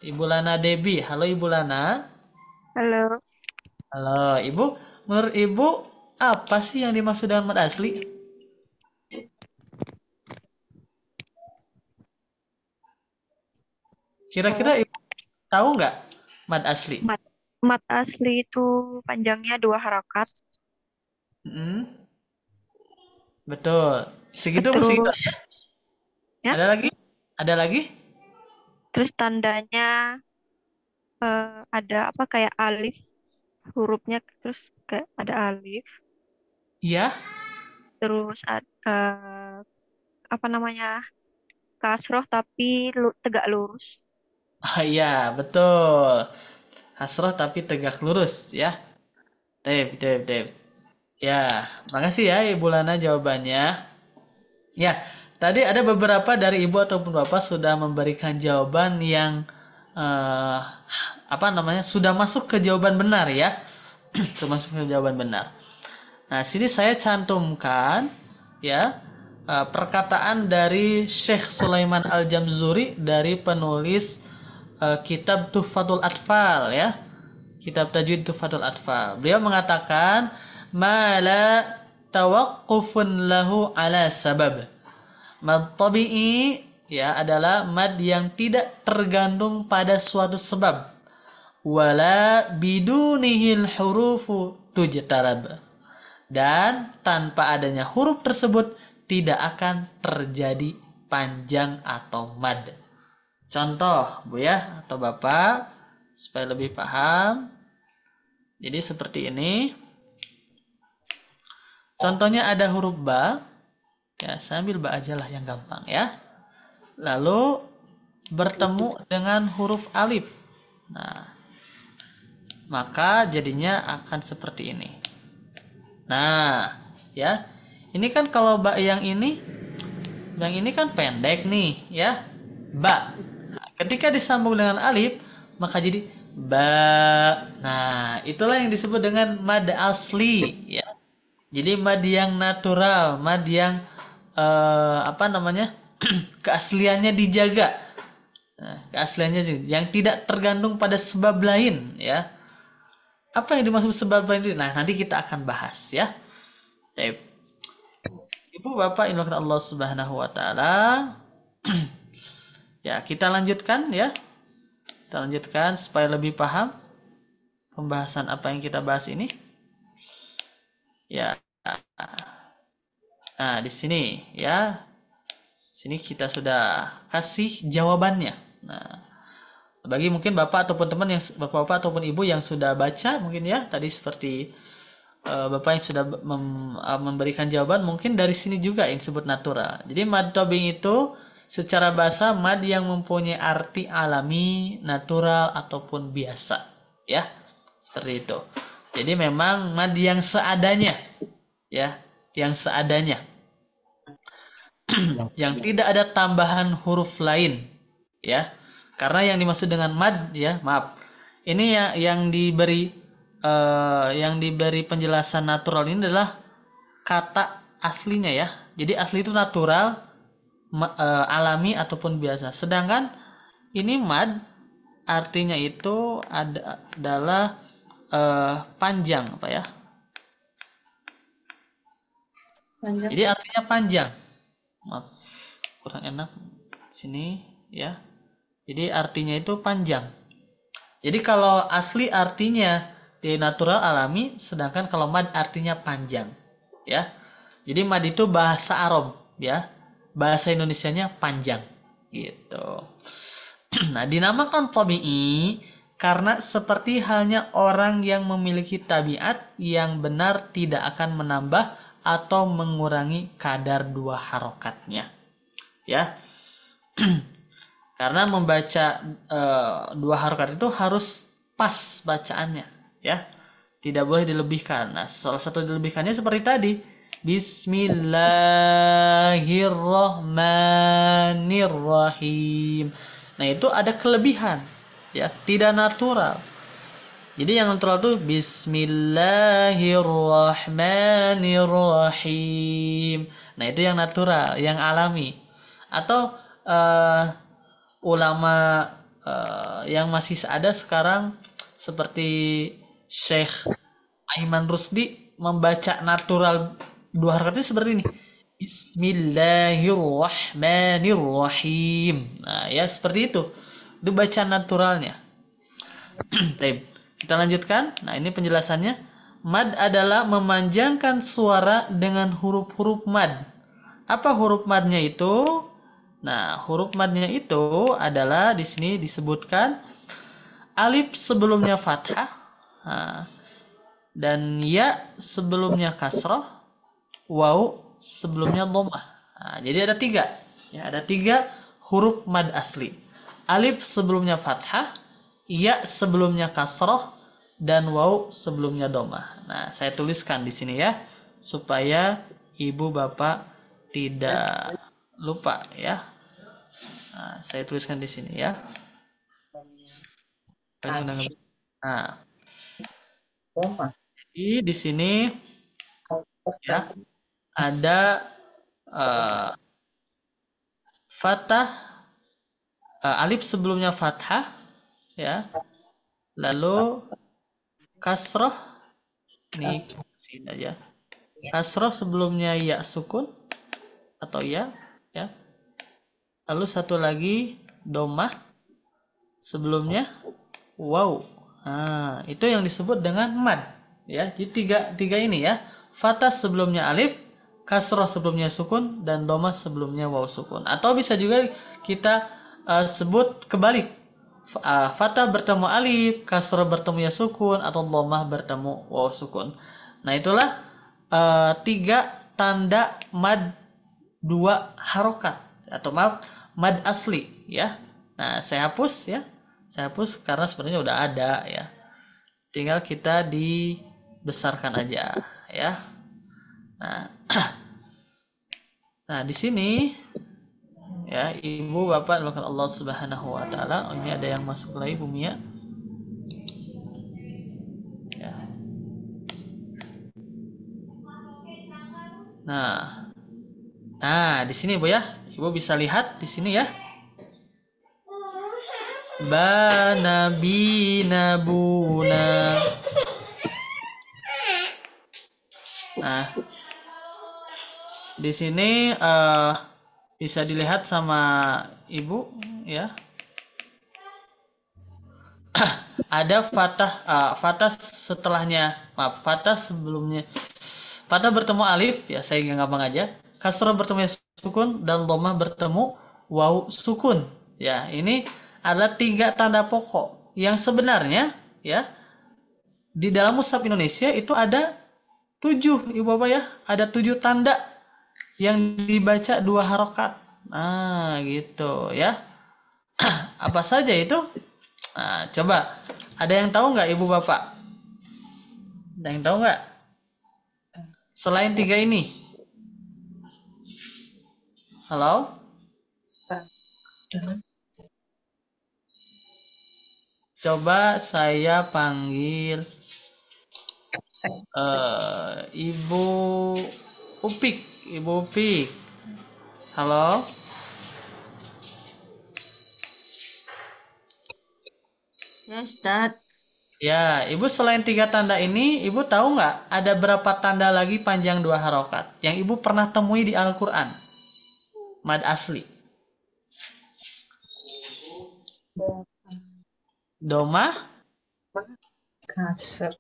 Ibu Lana Debi. Halo Ibu Lana. Halo. Halo, Ibu. Menurut Ibu, apa sih yang dimaksud dengan mad asli? Kira-kira Ibu tahu nggak mad asli? Mat asli itu panjangnya 2 harokat. Mm, betul. Segitu segitu Terus aja. ya, Ada lagi? Ada lagi? terus tandanya ada apa kayak alif, hurufnya terus kayak ada alif, Iya. terus apa namanya? Kasroh tapi tegak lurus. Ah iya, betul. Hasroh tapi tegak lurus ya. Tep, tep, tep. Ya, makasih ya Ibu Lana jawabannya. Ya, tadi ada beberapa dari Ibu ataupun Bapak sudah memberikan jawaban yang eh, apa namanya sudah masuk ke jawaban benar ya. Sudah masuk ke jawaban benar. Nah, sini saya cantumkan ya perkataan dari Syekh Sulaiman Al-Jamzuri dari penulis kitab Tuhfatul Atfal ya. Kitab Tajwid Tuhfatul Atfal. Beliau mengatakan mala tawaqqufun lahu ala sabab. Mad tabi'i ya adalah mad yang tidak tergantung pada suatu sebab. Wala bidunihil hurufu tujtarab. Dan tanpa adanya huruf tersebut tidak akan terjadi panjang atau mad. Contoh, Bu ya atau Bapak supaya lebih paham. Jadi seperti ini. Contohnya ada huruf ba. Ya, saya ambil ba aja lah yang gampang ya. Lalu bertemu dengan huruf alif. Nah, maka jadinya akan seperti ini. Nah, ya. Ini kan kalau ba yang ini kan pendek nih, ya. Ba. Nah, ketika disambung dengan alif, maka jadi ba. Nah, itulah yang disebut dengan mad asli, ya. Jadi mad yang natural, mad yang apa namanya? keasliannya dijaga. Nah, keasliannya yang tidak tergantung pada sebab lain, ya. Apa yang dimaksud sebab lain? Nah, nanti kita akan bahas, ya. Baik. Ibu Bapak yang dimuliakan Allah Subhanahu wa taala. Ya, kita lanjutkan ya. Kita lanjutkan supaya lebih paham pembahasan apa yang kita bahas ini. Ya. Nah, di sini ya. Sini kita sudah kasih jawabannya. Nah, bagi mungkin Bapak ataupun teman yang Bapak ataupun Ibu yang sudah baca mungkin ya tadi seperti Bapak yang sudah memberikan jawaban mungkin dari sini juga yang disebut natural. Jadi mad tobing itu secara bahasa mad yang mempunyai arti alami, natural ataupun biasa, ya. Seperti itu. Jadi memang mad yang seadanya, ya, yang seadanya. Yang tidak ada tambahan huruf lain, ya. Karena yang dimaksud dengan mad, ya, maaf. Ini yang diberi penjelasan natural ini adalah kata aslinya ya. Jadi asli itu natural, alami ataupun biasa. Sedangkan ini mad artinya itu adalah panjang apa ya? Panjang. Jadi artinya panjang. Maaf, kurang enak sini ya. Jadi artinya itu panjang. Jadi kalau asli artinya di natural alami, sedangkan kalau mad artinya panjang, ya. Jadi mad itu bahasa Arab, ya. Bahasa Indonesianya panjang, gitu. Nah, dinamakan tabi'i karena seperti halnya orang yang memiliki tabiat yang benar tidak akan menambah atau mengurangi kadar 2 harokatnya, ya. Karena membaca 2 harokat itu harus pas bacaannya, ya. Tidak boleh dilebihkan. Nah, salah satu dilebihkannya seperti tadi, Bismillahirrahmanirrahim. Nah, itu ada kelebihan, ya, tidak natural. Jadi yang natural tuh Bismillahirrahmanirrahim. Nah, itu yang natural, yang alami. Atau ulama yang masih ada sekarang seperti Syekh Aiman Rusdi membaca natural 2 harakat itu seperti ini. Bismillahirrahmanirrahim. Nah, ya seperti itu. Itu bacaan naturalnya. Baik, kita lanjutkan. Nah, ini penjelasannya. Mad adalah memanjangkan suara dengan huruf-huruf mad. Apa huruf madnya itu? Nah, huruf madnya itu adalah di sini disebutkan alif sebelumnya fathah, dan ya sebelumnya kasroh, waw sebelumnya dhammah. Nah, jadi ada 3. Ya, ada 3 huruf mad asli. Alif sebelumnya fathah, ya sebelumnya kasroh, dan waw sebelumnya dhammah. Nah, saya tuliskan di sini ya, supaya ibu bapak tidak lupa ya. Nah, saya tuliskan di sini ya. Nah, jadi di sini ya ada fathah, alif sebelumnya fathah ya, lalu kasroh, ini aja, kasroh sebelumnya ya sukun atau ya, lalu satu lagi dhammah sebelumnya waw. Nah, itu yang disebut dengan mad ya. Jadi tiga ini ya, fathah sebelumnya alif, kasroh sebelumnya sukun, dan dhammah sebelumnya waw sukun. Atau bisa juga kita sebut kebalik, fathah bertemu alif, kasroh bertemu ya sukun, atau dhammah bertemu waw sukun. Nah, itulah 3 tanda mad 2 harokat atau mad asli ya. Nah, saya hapus ya, saya hapus karena sebenarnya udah ada ya, tinggal kita dibesarkan aja ya. Nah, di sini ya, ibu bapak dimuliakan Allah Subhanahu wa taala. Ini ada yang masuk lagi, Bu Mia ya. Nah, di sini Bu ya, ibu bisa lihat di sini ya, bana buna. Nah, di sini bisa dilihat sama ibu ya, ada fathah setelahnya, fathah sebelumnya, fathah bertemu alif ya, saya gampang aja, kasroh bertemu sukun, dan dhammah bertemu waw sukun ya. Ini adalah 3 tanda pokok yang sebenarnya ya di dalam mushaf Indonesia itu ada 7, ibu bapak ya, ada 7 tanda yang dibaca 2 harokat. Nah, gitu ya. Apa saja itu? Nah, coba ada yang tahu nggak ibu bapak? Ada yang tahu nggak? Selain 3 ini. Halo? Coba saya panggil Ibu Upik. Ibu Upik. Halo? Ya, Ustadz. Ya, ibu selain 3 tanda ini, ibu tahu nggak ada berapa tanda lagi panjang 2 harokat yang ibu pernah temui di Al-Quran? Mad asli. Dhammah? Kasar.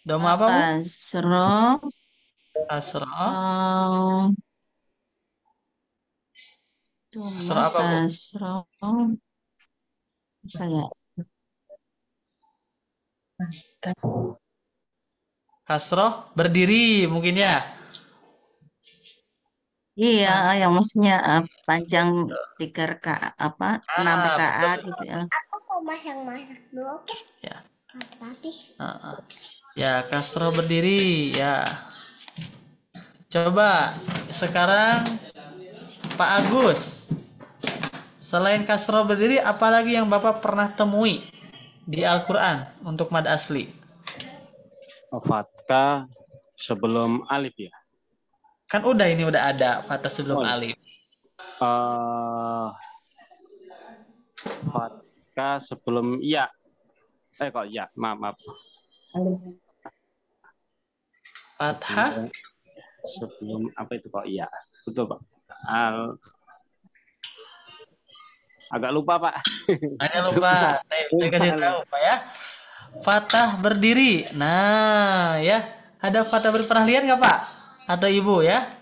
Dhammah apa, Bu? Kasroh. Kasroh. Kasroh apa, Bu? Kasroh. Kayak Kasroh berdiri mungkin ya. iya, yang maksudnya panjang 3 rakaat, 6 rakaat betul. gitu ya. Aku mau masak dulu, oke? Ya. Tapi Ya, kasroh berdiri ya. Coba sekarang Pak Agus, selain kasroh berdiri, apalagi yang Bapak pernah temui di Al-Quran untuk mad asli? Fathah sebelum alif ya. Kan udah ini udah ada fathah sebelum Oh, alif. Fathah sebelum ya. Kok ya, maaf. Fathah Sebelum apa itu kok ya. Betul Pak. Agak lupa Pak. Hanya lupa. Saya kasih tahu Pak ya. Fathah berdiri. Nah, ya. Ada fathah berdiri. Pernah lihat nggak Pak? Atau Ibu ya?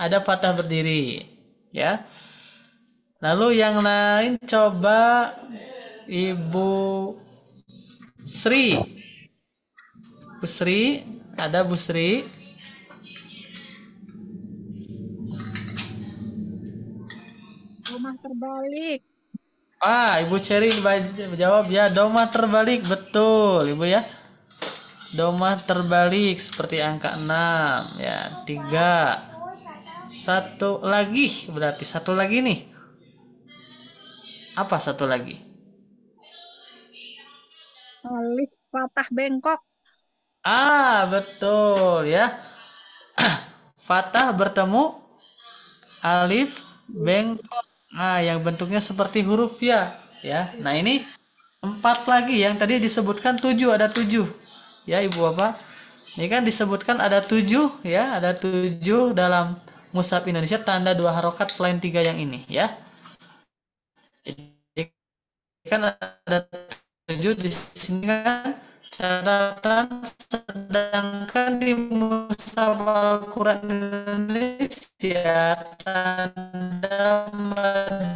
Ada fathah berdiri. Ya. Lalu yang lain coba Ibu Sri. Bu Sri. Ada Bu Sri. Rumah terbalik. Ibu Cherry jawab ya, doma terbalik. Betul, Ibu ya. Doma terbalik seperti angka 6 ya. 3. Satu lagi, berarti satu lagi nih. Apa satu lagi? Alif fathah bengkok. Betul ya. Fathah bertemu alif bengkok. Nah, yang bentuknya seperti huruf ya. Nah, ini 4 lagi. Yang tadi disebutkan 7, ada 7. Ya, Ibu Bapak. Ini kan disebutkan ada 7 ya, ada 7 dalam Mushaf Indonesia tanda 2 harokat selain 3 yang ini ya. Jadi kan ada 7 di sini kan catatan, sedangkan di Mushaf Al-Quran Indonesia tanda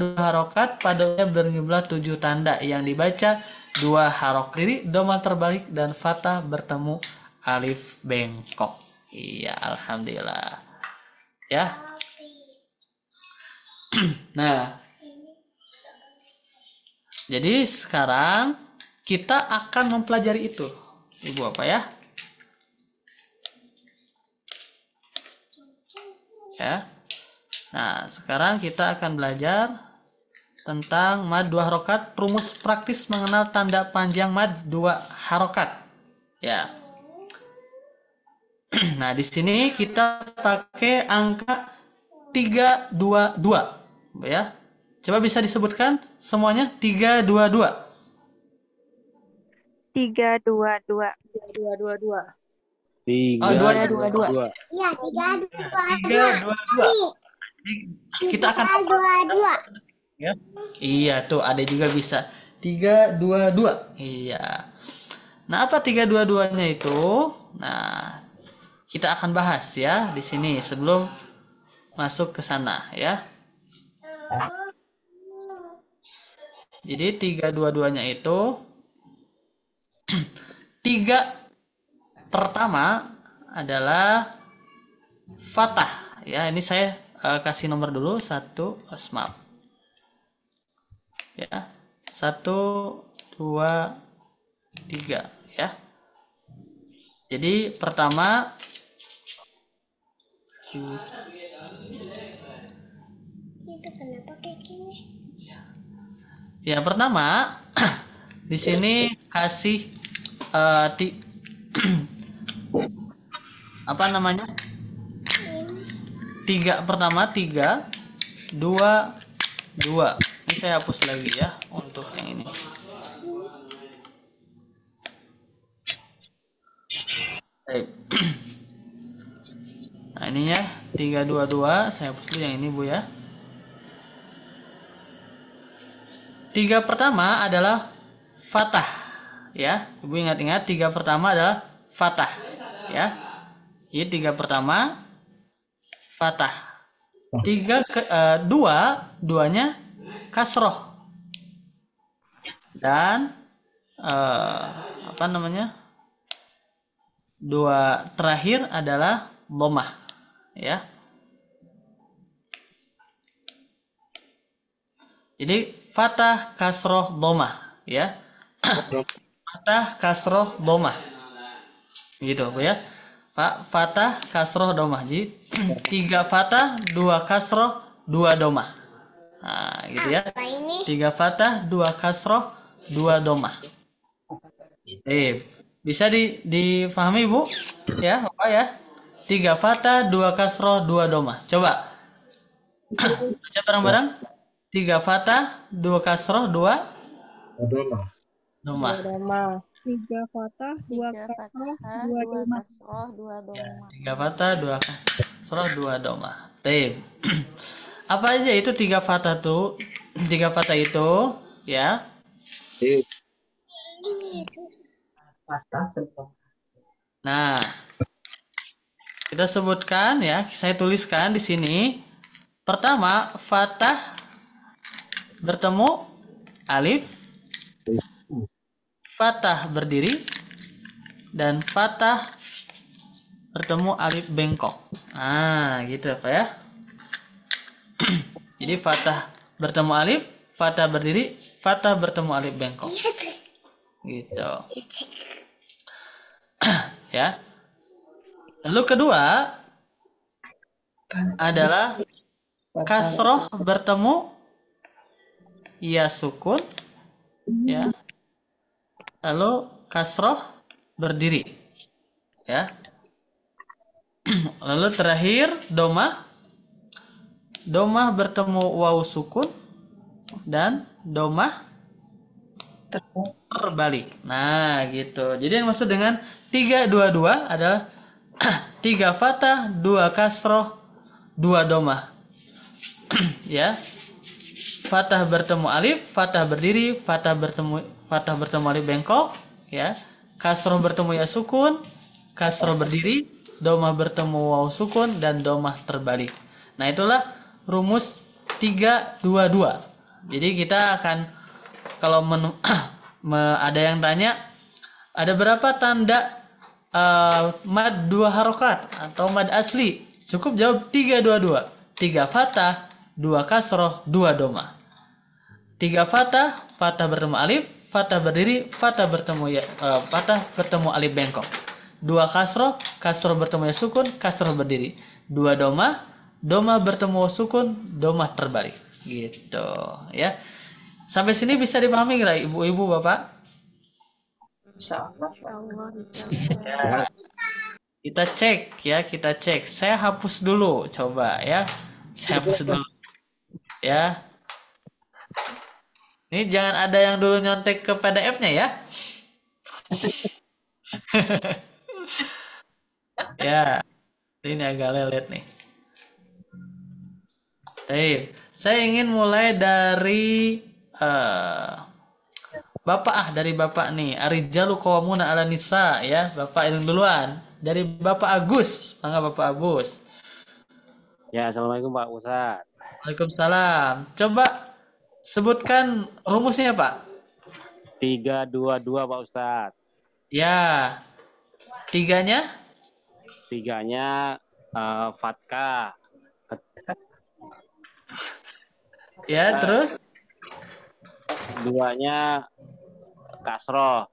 2 harokat padanya berjumlah 7 tanda yang dibaca 2 harokat diri, doma terbalik dan fathah bertemu alif bengkok. Iya, alhamdulillah. Ya. Nah, jadi sekarang kita akan mempelajari itu, Ibu apa ya? Ya. Nah, sekarang kita akan belajar tentang mad 2 harokat, rumus praktis mengenal tanda panjang mad 2 harokat. Ya. Nah, di sini kita pakai angka 322, ya. Coba bisa disebutkan semuanya 322. 322. 222. 322. Iya, 322. Kita akan 322. ya. Iya, tuh ada juga bisa 322. Iya. Nah, apa 322-nya itu? Nah, kita akan bahas ya di sini sebelum masuk ke sana ya. Jadi 322-nya itu 3 pertama adalah fathah ya. Ini saya kasih nomor dulu 1, maaf. Ya. 1 2 3 ya. Jadi pertama Itu kenapa kayak gini? ya, pertama di sini kasih apa namanya? 3 pertama 3 2 2. Ini saya hapus lagi ya untuk yang ini. Baik. Nah, ini ya 322, saya hapus dulu yang ini Bu ya. 3 pertama adalah fathah ya. Ibu ingat-ingat 3 pertama adalah fathah ya. Jadi 3 pertama fathah. 2-nya kasroh. Dan apa namanya? 2 terakhir adalah dhammah ya. Jadi fathah kasroh dhammah ya. Fathah kasroh dhammah. Gitu Bu ya. Fathah kasroh dhammah. Jadi 3 fathah, 2 kasroh, 2 dhammah. Nah, gitu ya. 3 fathah, 2 kasroh, 2 dhammah. Bisa difahami Bu? Ya, Bapak ya. 3 fathah, 2 kasroh, 2 domah. Coba baca bareng-bareng. 3 fathah, 2 kasroh, 2 Domah. domah. Doma. 3 fathah, 2 Tiga kasroh, fathah, 2 dua domah. kasroh, dua Ya, domah. 3 fathah, 2 kasroh, 2 domah. Apa aja itu 3 fathah tuh? 3 fathah itu ya. Fathah sebelum. Nah, kita sebutkan ya, saya tuliskan di sini. Pertama, fathah bertemu alif, fathah berdiri, dan fathah bertemu alif bengkok. Nah, gitu Pak ya. Jadi fathah bertemu alif, fathah berdiri, fathah bertemu alif bengkok. Gitu. Ya. Lalu kedua adalah kasroh bertemu ya sukun, ya. Lalu kasroh berdiri, ya. Lalu terakhir domah bertemu waw sukun dan domah terbalik. Nah, gitu. Jadi yang maksud dengan 3-2-2 adalah 3 fathah, 2 kasroh, 2 domah. Ya. Fathah bertemu alif, fathah berdiri, fathah bertemu alif bengkok, ya. Kasroh bertemu ya sukun, kasroh berdiri, domah bertemu waw sukun dan domah terbalik. Nah, itulah rumus 3-2-2. Jadi kita akan kalau ada yang tanya ada berapa tanda mad 2 harokat atau mad asli, cukup jawab 3-2-2. 3 fathah, 2 kasroh, 2 domah. 3 fathah, fathah bertemu alif, fathah berdiri, fathah bertemu alif bengkok. 2 kasroh, kasroh bertemu ya sukun, kasroh berdiri. 2 domah, domah bertemu sukun, domah terbalik. Gitu ya. Sampai sini bisa dipahami nggak ibu-ibu bapak? Insyaallah bisa. Ya. Kita cek ya, kita cek. Saya hapus dulu, coba ya. Saya hapus dulu. Ya. Ini jangan ada yang dulu nyontek ke PDF-nya ya. Ya, ini agak lelet nih. Saya ingin mulai dari Bapak dari Bapak nih. Arijalu qawwamuna 'ala nisa ya. Bapak yang duluan. Dari Bapak Agus. Mangga Bapak Agus. Ya, assalamualaikum Pak Ustadz. Waalaikumsalam. Coba sebutkan rumusnya Pak. 3-2-2 Pak Ustadz. Ya. Tiganya? Tiganya fatkah. Ya, terus? Duanya kasroh.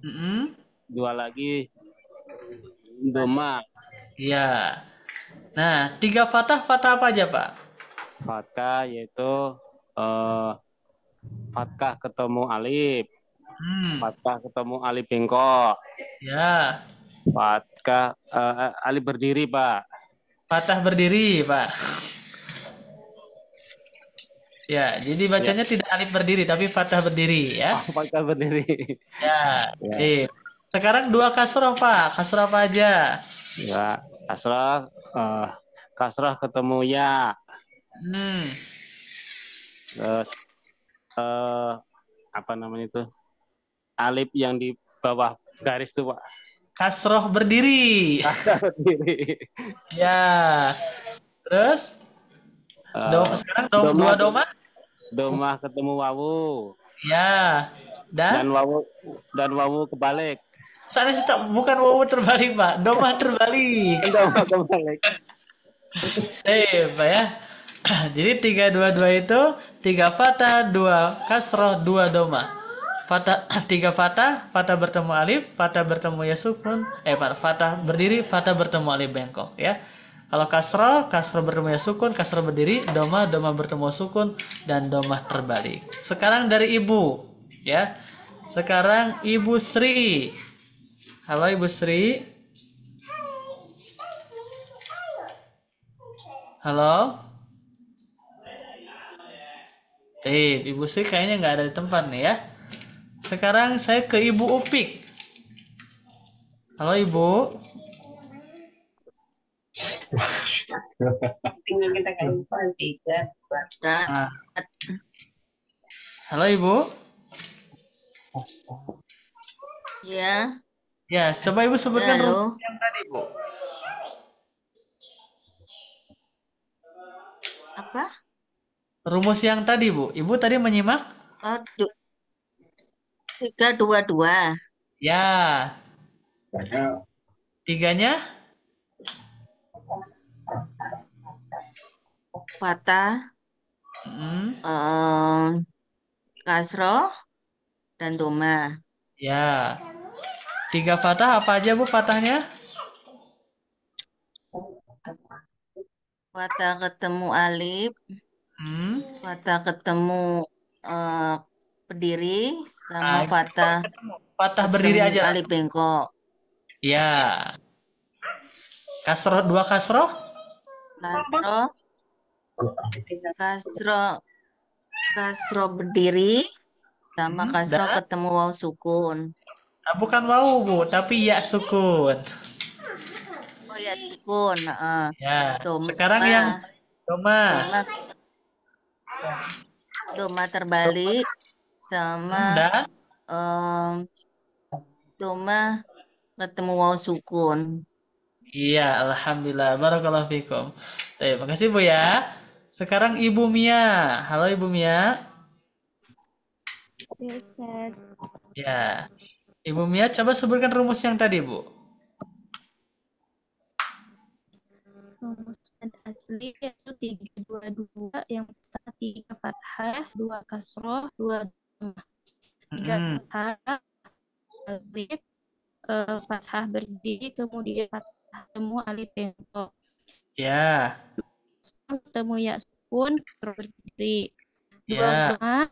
2 lagi domah. Iya. Nah, 3 fathah apa aja Pak? Fatkah yaitu fatkah ketemu alif. Fatkah ketemu alif bengkok. Ya. Fatkah alif berdiri Pak. Fathah berdiri Pak. Ya, jadi bacanya tidak alif berdiri tapi fathah berdiri ya. Fathah berdiri. Ya. Sekarang 2 kasroh Pak. Kasroh apa aja? Ya, kasroh ketemu ya. Terus apa namanya itu? Alif yang di bawah garis itu Pak. Kasroh berdiri. Kasroh berdiri. Ya. Terus? Sekarang 2 domah? Domah ketemu wawu. Ya. Dan wawu kebalik. Sana bukan wawu terbalik Pak. Domah terbalik. Domah kebalik. Pak ya. Jadi 3-2-2 itu 3 fathah, 2 kasroh, 2 domah. 3 fathah, fathah bertemu alif, fathah bertemu ya sukun, fathah berdiri, fathah bertemu alif bengkok ya. Kalau kasroh bertemu ya sukun, kasroh berdiri, domah bertemu sukun dan domah terbalik. Sekarang dari ibu ya. Sekarang Ibu Sri. Halo Ibu Sri. Halo. Ibu Sri kayaknya nggak ada di tempat nih ya. Sekarang saya ke Ibu Upik. Halo Ibu. Tinggal kita kan 3, 4. Nah, halo Ibu. Ya, Ya, coba Ibu sebutkan halo. rumus yang tadi, Bu. Apa? Rumus yang tadi, Bu. Ibu tadi menyimak? Oh, 3, 2, 2. Ya. Tiganya? Fathah, kasroh, dan doma. Ya. 3 fathah apa aja, Bu, fathahnya? Fathah ketemu alif, fathah ketemu berdiri, sama fathah Fathah berdiri ketemu aja. alif bengkok. Ya. Kasroh, 2 kasroh? Kasroh berdiri, sama kasroh dan? ketemu waw sukun. Bukan wawu, Bu, tapi ya sukun. Oh ya, sukun. Ya. Doma. Sekarang yang doma. Doma terbalik sama Dan? doma ketemu waw sukun. Iya, alhamdulillah. Barakallahu fikum. Terima kasih, Bu ya. Sekarang Ibu Mia. Halo Ibu Mia. Ya, Ustaz. Ya. Ibu Mia coba sebutkan rumus yang tadi, Bu. Rumus mad asli yaitu 3, 2, 2. Yang pertama 3 fathah, 2 kasroh, 2 dhammah. 3 fathah, alif, fathah berdiri, kemudian fathah ketemu alif bengkok. Ya. Ketemu ya sukun, berdiri. 2 Ya. dhammah,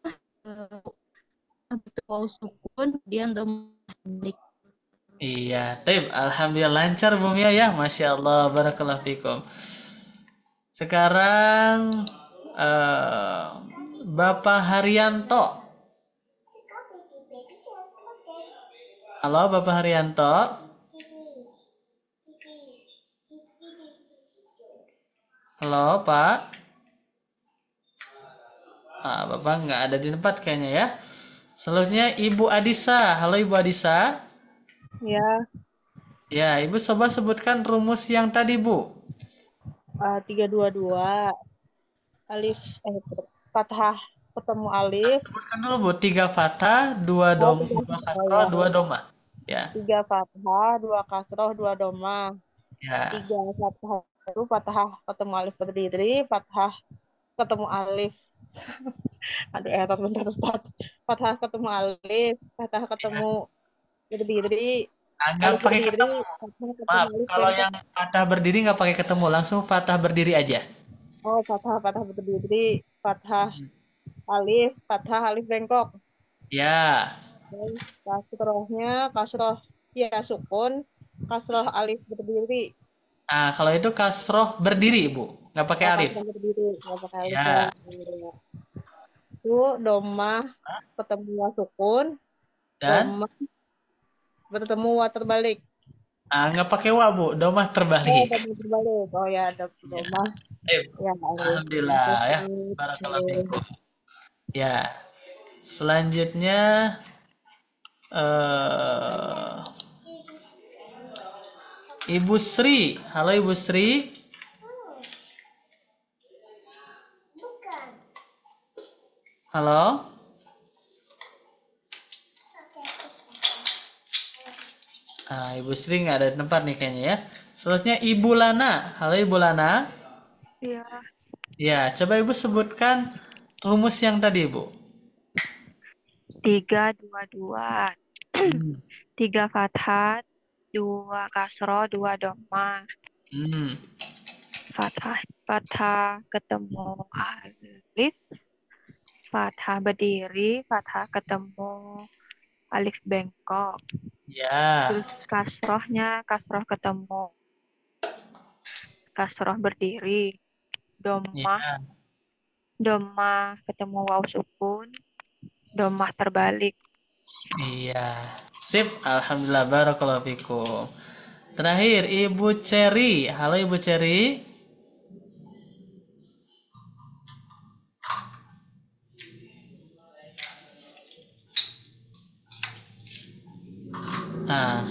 waw sukun, kemudian dhammah balik. Iya, taib. Alhamdulillah lancar Bu Mia ya. Masya Allah, barakallahu fikum. Sekarang Bapak Haryanto. Halo Bapak Haryanto. Halo Pak. Bapak nggak ada di tempat kayaknya ya. Selanjutnya Ibu Adisa. Halo Ibu Adisa. Ya. Ya, Ibu coba sebutkan rumus yang tadi, Bu. 3, 2, 2. Alif, fathah ketemu alif. Sebutkan dulu, Bu. 3 fathah, 2 kasroh, 2 doma. Ya. 3 fathah, 2 kasroh, 2 doma. Ya. 3 fathah itu fathah ketemu alif berdiri, fathah ketemu alif. Aduh, bentar, Ustaz. Fathah ketemu alif, fathah ketemu berdiri. Nggak pakai ketemu. Maaf, kalau yang fathah berdiri nggak pakai ketemu, langsung fathah berdiri aja. Oh, fathah berdiri, fathah alif bengkok. Ya. Kasroh ya sukun, kasroh alif berdiri. Kalau itu kasroh berdiri, Bu. Nggak pakai alif. Berdiri, nggak pakai alif. Ya. Itu doma ketemu wa sukun. Dan? Doma bertemu wa terbalik. Nggak pakai wa, Bu. Doma terbalik. Oh, terbalik. Oh ya, doma. Ya, alhamdulillah ya. Barakallahu fikum. Ya. Selanjutnya Ibu Sri. Halo Ibu Sri. Halo. Ibu Sri nggak ada di tempat nih kayaknya ya. Selanjutnya Ibu Lana. Halo Ibu Lana. Iya. Ya, coba Ibu sebutkan rumus yang tadi, Bu. 3, 2, 2. 3 fathah, 2 kasroh, 2 doma. Fathah ketemu alif, fathah berdiri, fathah ketemu alif bengkok. Ya. Terus kasrohnya, kasroh ketemu kasroh berdiri. Domah, Ya. domah ketemu waw sukun. Domah terbalik. Iya. Sip. Alhamdulillah. Barakallahu fikum. Terakhir, Ibu Cherry. Halo Ibu Cherry. Nah,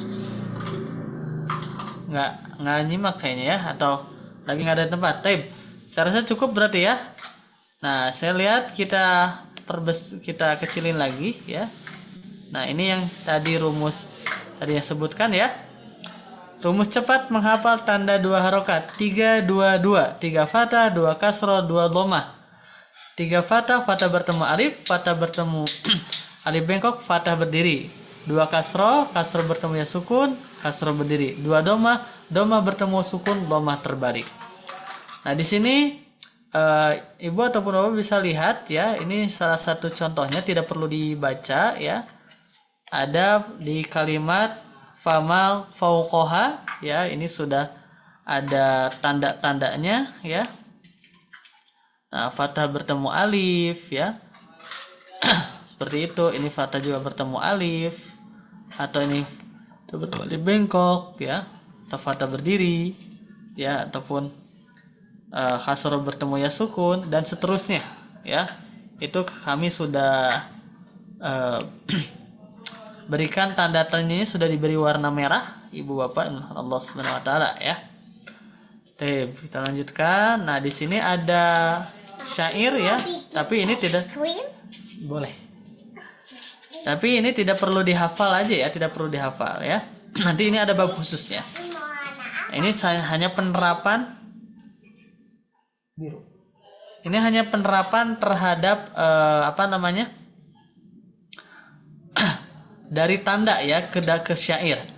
nggak nyimak kayaknya ya, atau lagi nggak ada tempat. Taib. Saya rasa cukup berarti ya. Nah, saya lihat kita kecilin lagi ya. Nah, ini yang tadi rumus tadi yang sebutkan ya. Rumus cepat menghafal tanda 2 harokat. 3, 2, 2. 3 fathah, 2 kasroh, 2 dhammah. 3 fathah, fathah bertemu alif, fathah bertemu alif bengkok, fathah berdiri. 2 kasroh, kasroh bertemu ya sukun, kasroh berdiri. 2 dhammah, dhammah bertemu sukun, dhammah terbalik. Nah, di sini Ibu ataupun Bapak bisa lihat ya, ini salah satu contohnya, tidak perlu dibaca ya. Ada di kalimat famal fauqoha ya, ini sudah ada tanda-tandanya ya. Nah, fathah bertemu alif ya. Seperti itu, ini fathah juga bertemu alif, atau ini bertemu alif bengkok ya, atau fathah berdiri ya, ataupun kasroh bertemu ya sukun, dan seterusnya ya. Itu kami sudah berikan tanda-tandanya, sudah diberi warna merah Ibu Bapak Allah Subhanahu wa taala ya. Oke, kita lanjutkan. Nah, di sini ada syair ya, tapi ini tidak boleh. Tapi ini tidak perlu dihafal aja ya, tidak perlu dihafal ya. Nanti ini ada bab khususnya. Ini hanya penerapan biru. Ini hanya penerapan terhadap dari tanda ya ke syair.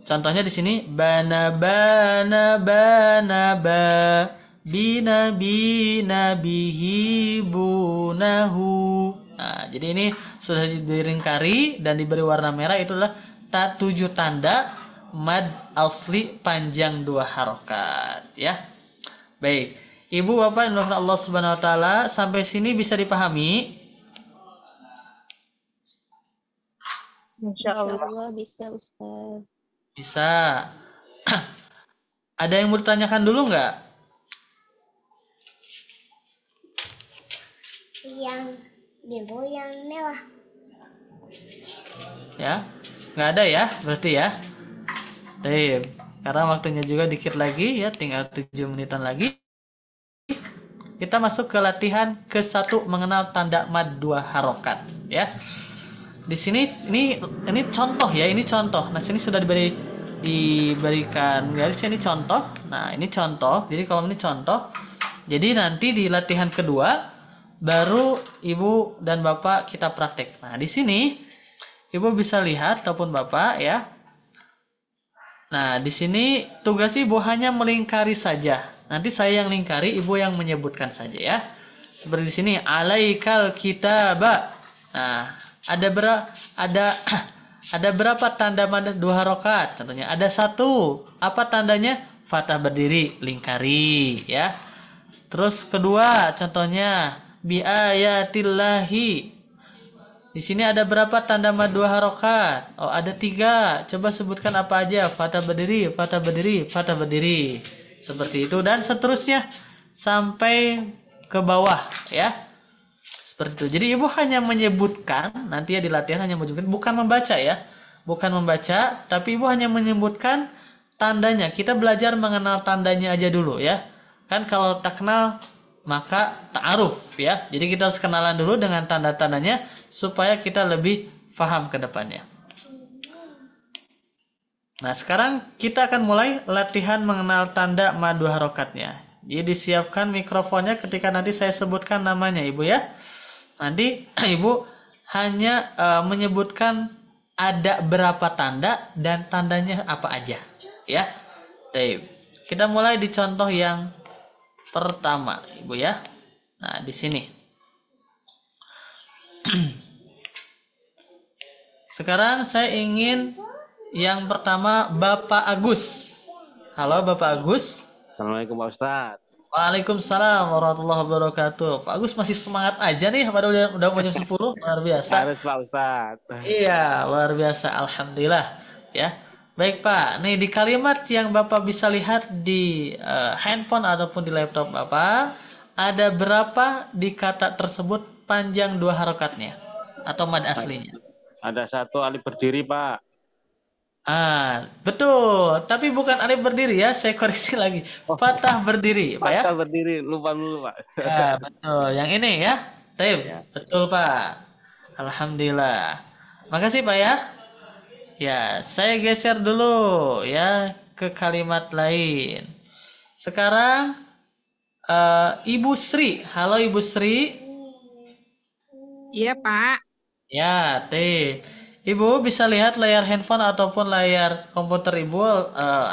Contohnya di sini bana bana bana ba bina bina bihi bunahu. Nah, jadi ini sudah diringkari dan diberi warna merah, itulah 7 tanda mad asli panjang 2 harokat ya. Baik. Ibu Bapak yang dirahmati Allah Subhanahu wa taala, sampai sini bisa dipahami? Insya Allah bisa, Ustaz. Bisa. Ada yang mau ditanyakan dulu nggak? Yang biru, yang merah. Ya, nggak ada ya, berarti ya. Baik. Karena waktunya juga dikit lagi ya, tinggal 7 menitan lagi. Kita masuk ke latihan ke-1, mengenal tanda mad 2 harokat ya. Di sini ini contoh ya, ini contoh. Nah, sini sudah diberikan garis, ini contoh. Nah, ini contoh. Jadi kalau ini contoh, jadi nanti di latihan kedua baru Ibu dan Bapak kita praktek. Nah, di sini Ibu bisa lihat ataupun Bapak ya. Nah, di sini tugas Ibu hanya melingkari saja. Nanti saya yang lingkari, Ibu yang menyebutkan saja ya. Seperti di sini, alaikal kitaba. Nah, ada berapa tanda mad 2 harokat? Contohnya ada 1. Apa tandanya? Fathah berdiri, lingkari ya. Terus kedua, contohnya bi ayatillahi. Di sini ada berapa tanda mad 2 harokat? Oh, ada 3. Coba sebutkan apa aja? Fathah berdiri, fathah berdiri, fathah berdiri. Seperti itu dan seterusnya sampai ke bawah ya. Seperti itu. Jadi Ibu hanya menyebutkan, nanti ya di latihan hanya menyebutkan, bukan membaca ya. Bukan membaca, tapi Ibu hanya menyebutkan tandanya. Kita belajar mengenal tandanya aja dulu ya. Kan kalau tak kenal maka ta'aruf ya. Jadi kita harus kenalan dulu dengan tanda-tandanya supaya kita lebih paham ke depannya. Nah, sekarang kita akan mulai latihan mengenal tanda mad 2 harokatnya. Jadi disiapkan mikrofonnya ketika nanti saya sebutkan namanya Ibu ya. Nanti Ibu hanya menyebutkan ada berapa tanda dan tandanya apa aja ya. Baik. Kita mulai di contoh yang pertama Ibu ya. Nah, di sini. Sekarang saya ingin yang pertama Bapak Agus. Halo Bapak Agus. Assalamualaikum Pak Ustadz. Waalaikumsalam warahmatullahi wabarakatuh. Pak Agus masih semangat aja nih, padahal udah mau jam 10, luar biasa. Harus Pak Ustadz. Iya, luar biasa. Alhamdulillah. Ya, baik Pak. Nih di kalimat yang Bapak bisa lihat di handphone ataupun di laptop Bapak, ada berapa di kata tersebut panjang 2 harokatnya atau mad aslinya? Ada satu alif berdiri Pak. Betul. Tapi bukan alif berdiri ya. Saya koreksi lagi. Fathah berdiri, Pak ya. Fathah berdiri, lupa dulu Pak. Ya, betul. Yang ini ya. Taib. Betul Pak. Alhamdulillah. Makasih Pak ya. Ya, saya geser dulu ya ke kalimat lain. Sekarang Ibu Sri. Halo Ibu Sri. Iya, Pak. Ya, Taib. Ibu bisa lihat layar handphone ataupun layar komputer Ibu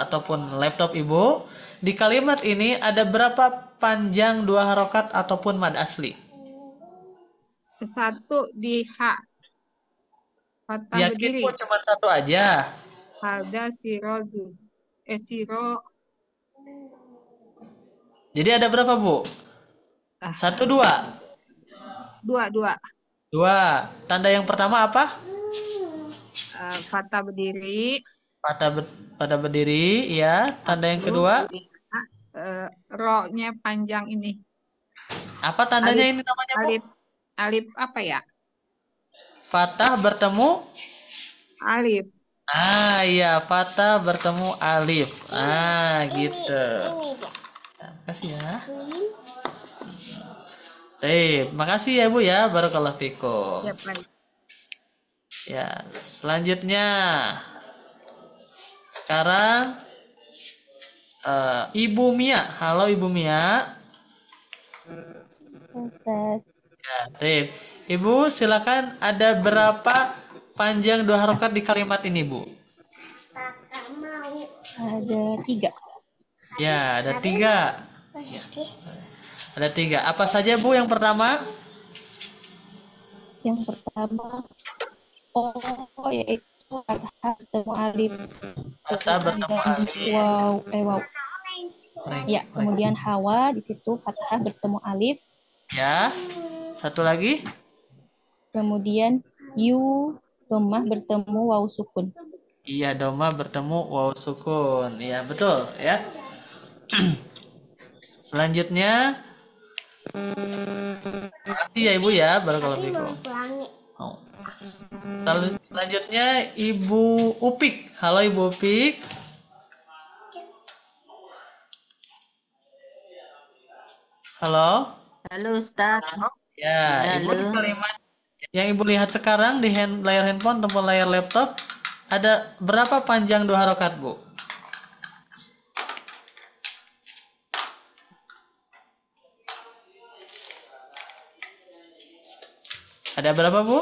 ataupun laptop Ibu. Di kalimat ini ada berapa panjang 2 harokat ataupun mad asli? Satu di H. Fathah Yakin berdiri. Bu cuma satu aja? Halda sirodu. Siro. Jadi ada berapa Bu? 1, 2? 2. 2. Tanda yang pertama apa? Fathah berdiri. Fathah berdiri, ya. Tanda yang kedua? Ro-nya panjang ini. Apa tandanya Alif, ini namanya Bu? Alif apa ya? Fathah bertemu? Alif. Iya. Fathah bertemu alif. Gitu. Makasih ya. Baik, makasih ya Bu ya. Barakallahu fikum. Ya, baik. Ya, selanjutnya sekarang Ibu Mia. Halo Ibu Mia. Ustaz. Ya, baik. Ibu silakan, ada berapa panjang 2 harokat di kalimat ini Bu? Ada 3. Ya, ada 3. Ya. Ada 3. Apa saja Bu yang pertama? Yang pertama yaitu fathah bertemu alif. Fathah bertemu alif. Wow. Ya, kemudian hawa di situ fathah bertemu alif. Ya. Satu lagi? Kemudian dhammah bertemu waw sukun. Iya, dhammah bertemu waw sukun. Iya, betul ya. Selanjutnya, makasih ya Ibu ya, barakallahu fikum. Selanjutnya Ibu Upik. Halo Ibu Upik. Halo. Halo Ustaz. Ya, Ibu di Halo. kalimat yang Ibu lihat sekarang di layar handphone ataupun layar laptop, ada berapa panjang 2 harokat Bu? Ada berapa Bu?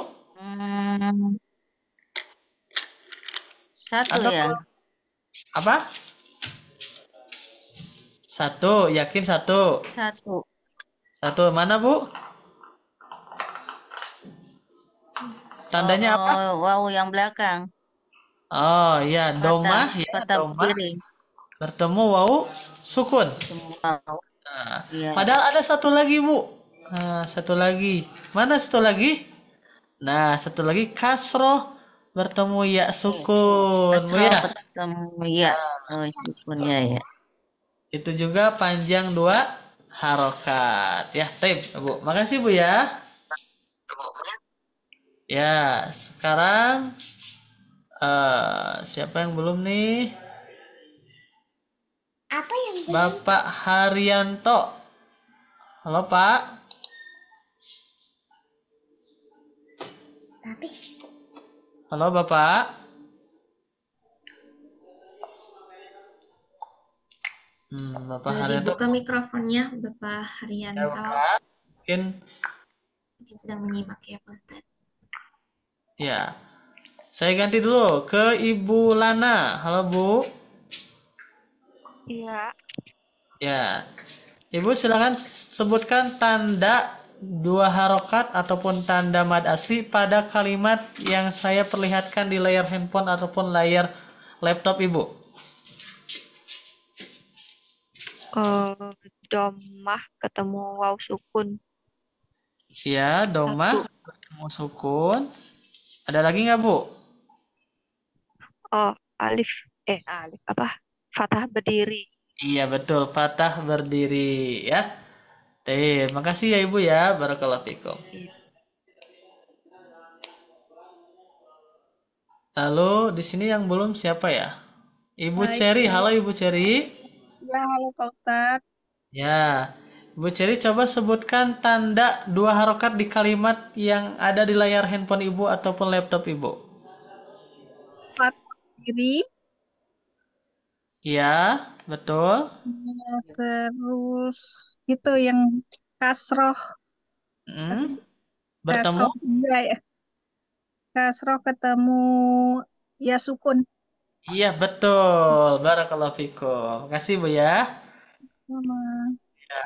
1 Atau ya. apa? 1, yakin 1? 1. 1 mana Bu? Tandanya apa? Waw yang belakang. Oh iya, dhammah ya, Fathah dhammah berdiri. bertemu waw sukun. Wow. Iya. Padahal ada satu lagi Bu. Satu lagi. Mana satu lagi? Nah, satu lagi kasroh bertemu ya sukun. Bu Kasroh ya. bertemu ya. Sukunnya ya. Itu juga panjang 2 harokat. Ya, taib Bu. Makasih Bu ya. Ya, sekarang siapa yang belum nih? Apa yang belum? Bapak Haryanto. Halo Pak. Tapi Halo Bapak. Bapak Haryanto. Dibuka mikrofonnya Bapak Haryanto. Ya, mungkin sedang menyimak ya Pak Ustadz. ya. Saya ganti dulu ke Ibu Lana. Halo Bu. Iya. Ya. Ibu silakan sebutkan tanda dua harokat ataupun tanda mad asli pada kalimat yang saya perlihatkan di layar handphone ataupun layar laptop Ibu? Domah ketemu waw sukun. Ya, domah bertemu sukun. Ada lagi nggak, Bu? Oh, alif apa? Fathah berdiri. Iya, betul. Fathah berdiri, ya. Makasih ya Ibu ya. Barakallahu fikum. Lalu di sini yang belum siapa ya? Ibu Baik, Cherry. Bu. Halo Ibu Cherry. Ya, halo Pak Ustadz. Ya. Ibu Cherry coba sebutkan tanda dua harokat di kalimat yang ada di layar handphone Ibu ataupun laptop Ibu. Fathah berdiri. Ya, betul. Terus itu yang kasroh. Bertemu? Iya ya. Kasroh ketemu ya sukun. Iya, betul. Barakallahu fikum. Makasih Bu ya. Sama. Ya.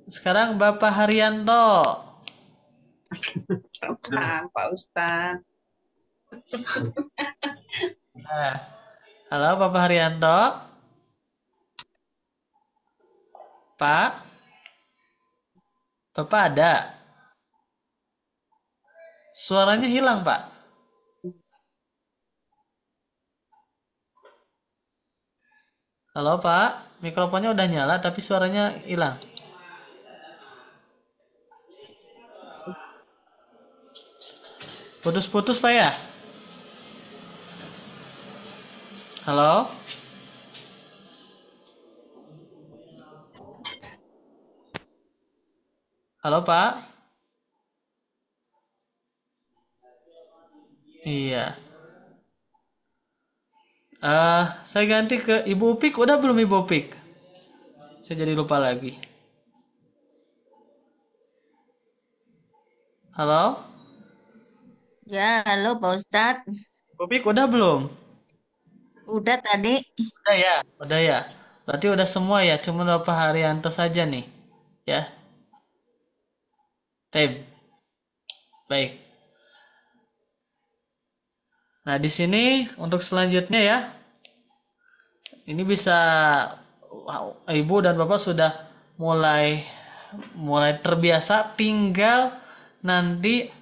Sekarang Bapak Haryanto. Pak Ustadz. Nah, halo Bapak Haryanto. Pak? Bapak ada? Suaranya hilang, Pak. Halo, Pak. Mikrofonnya udah nyala, tapi suaranya hilang. Putus-putus, Pak ya? Halo? Halo, Pak? Iya. Saya ganti ke Ibu Upik. Udah belum Ibu Upik? Saya jadi lupa lagi. Halo? Ya, halo Pak Ustadz. Ibu Upik udah belum? Udah tadi. Udah ya, udah ya. Berarti udah semua ya, cuma Bapak Haryanto saja nih. Ya. Baik. Nah, di sini untuk selanjutnya ya. Ini bisa Ibu dan Bapak sudah mulai terbiasa, tinggal nanti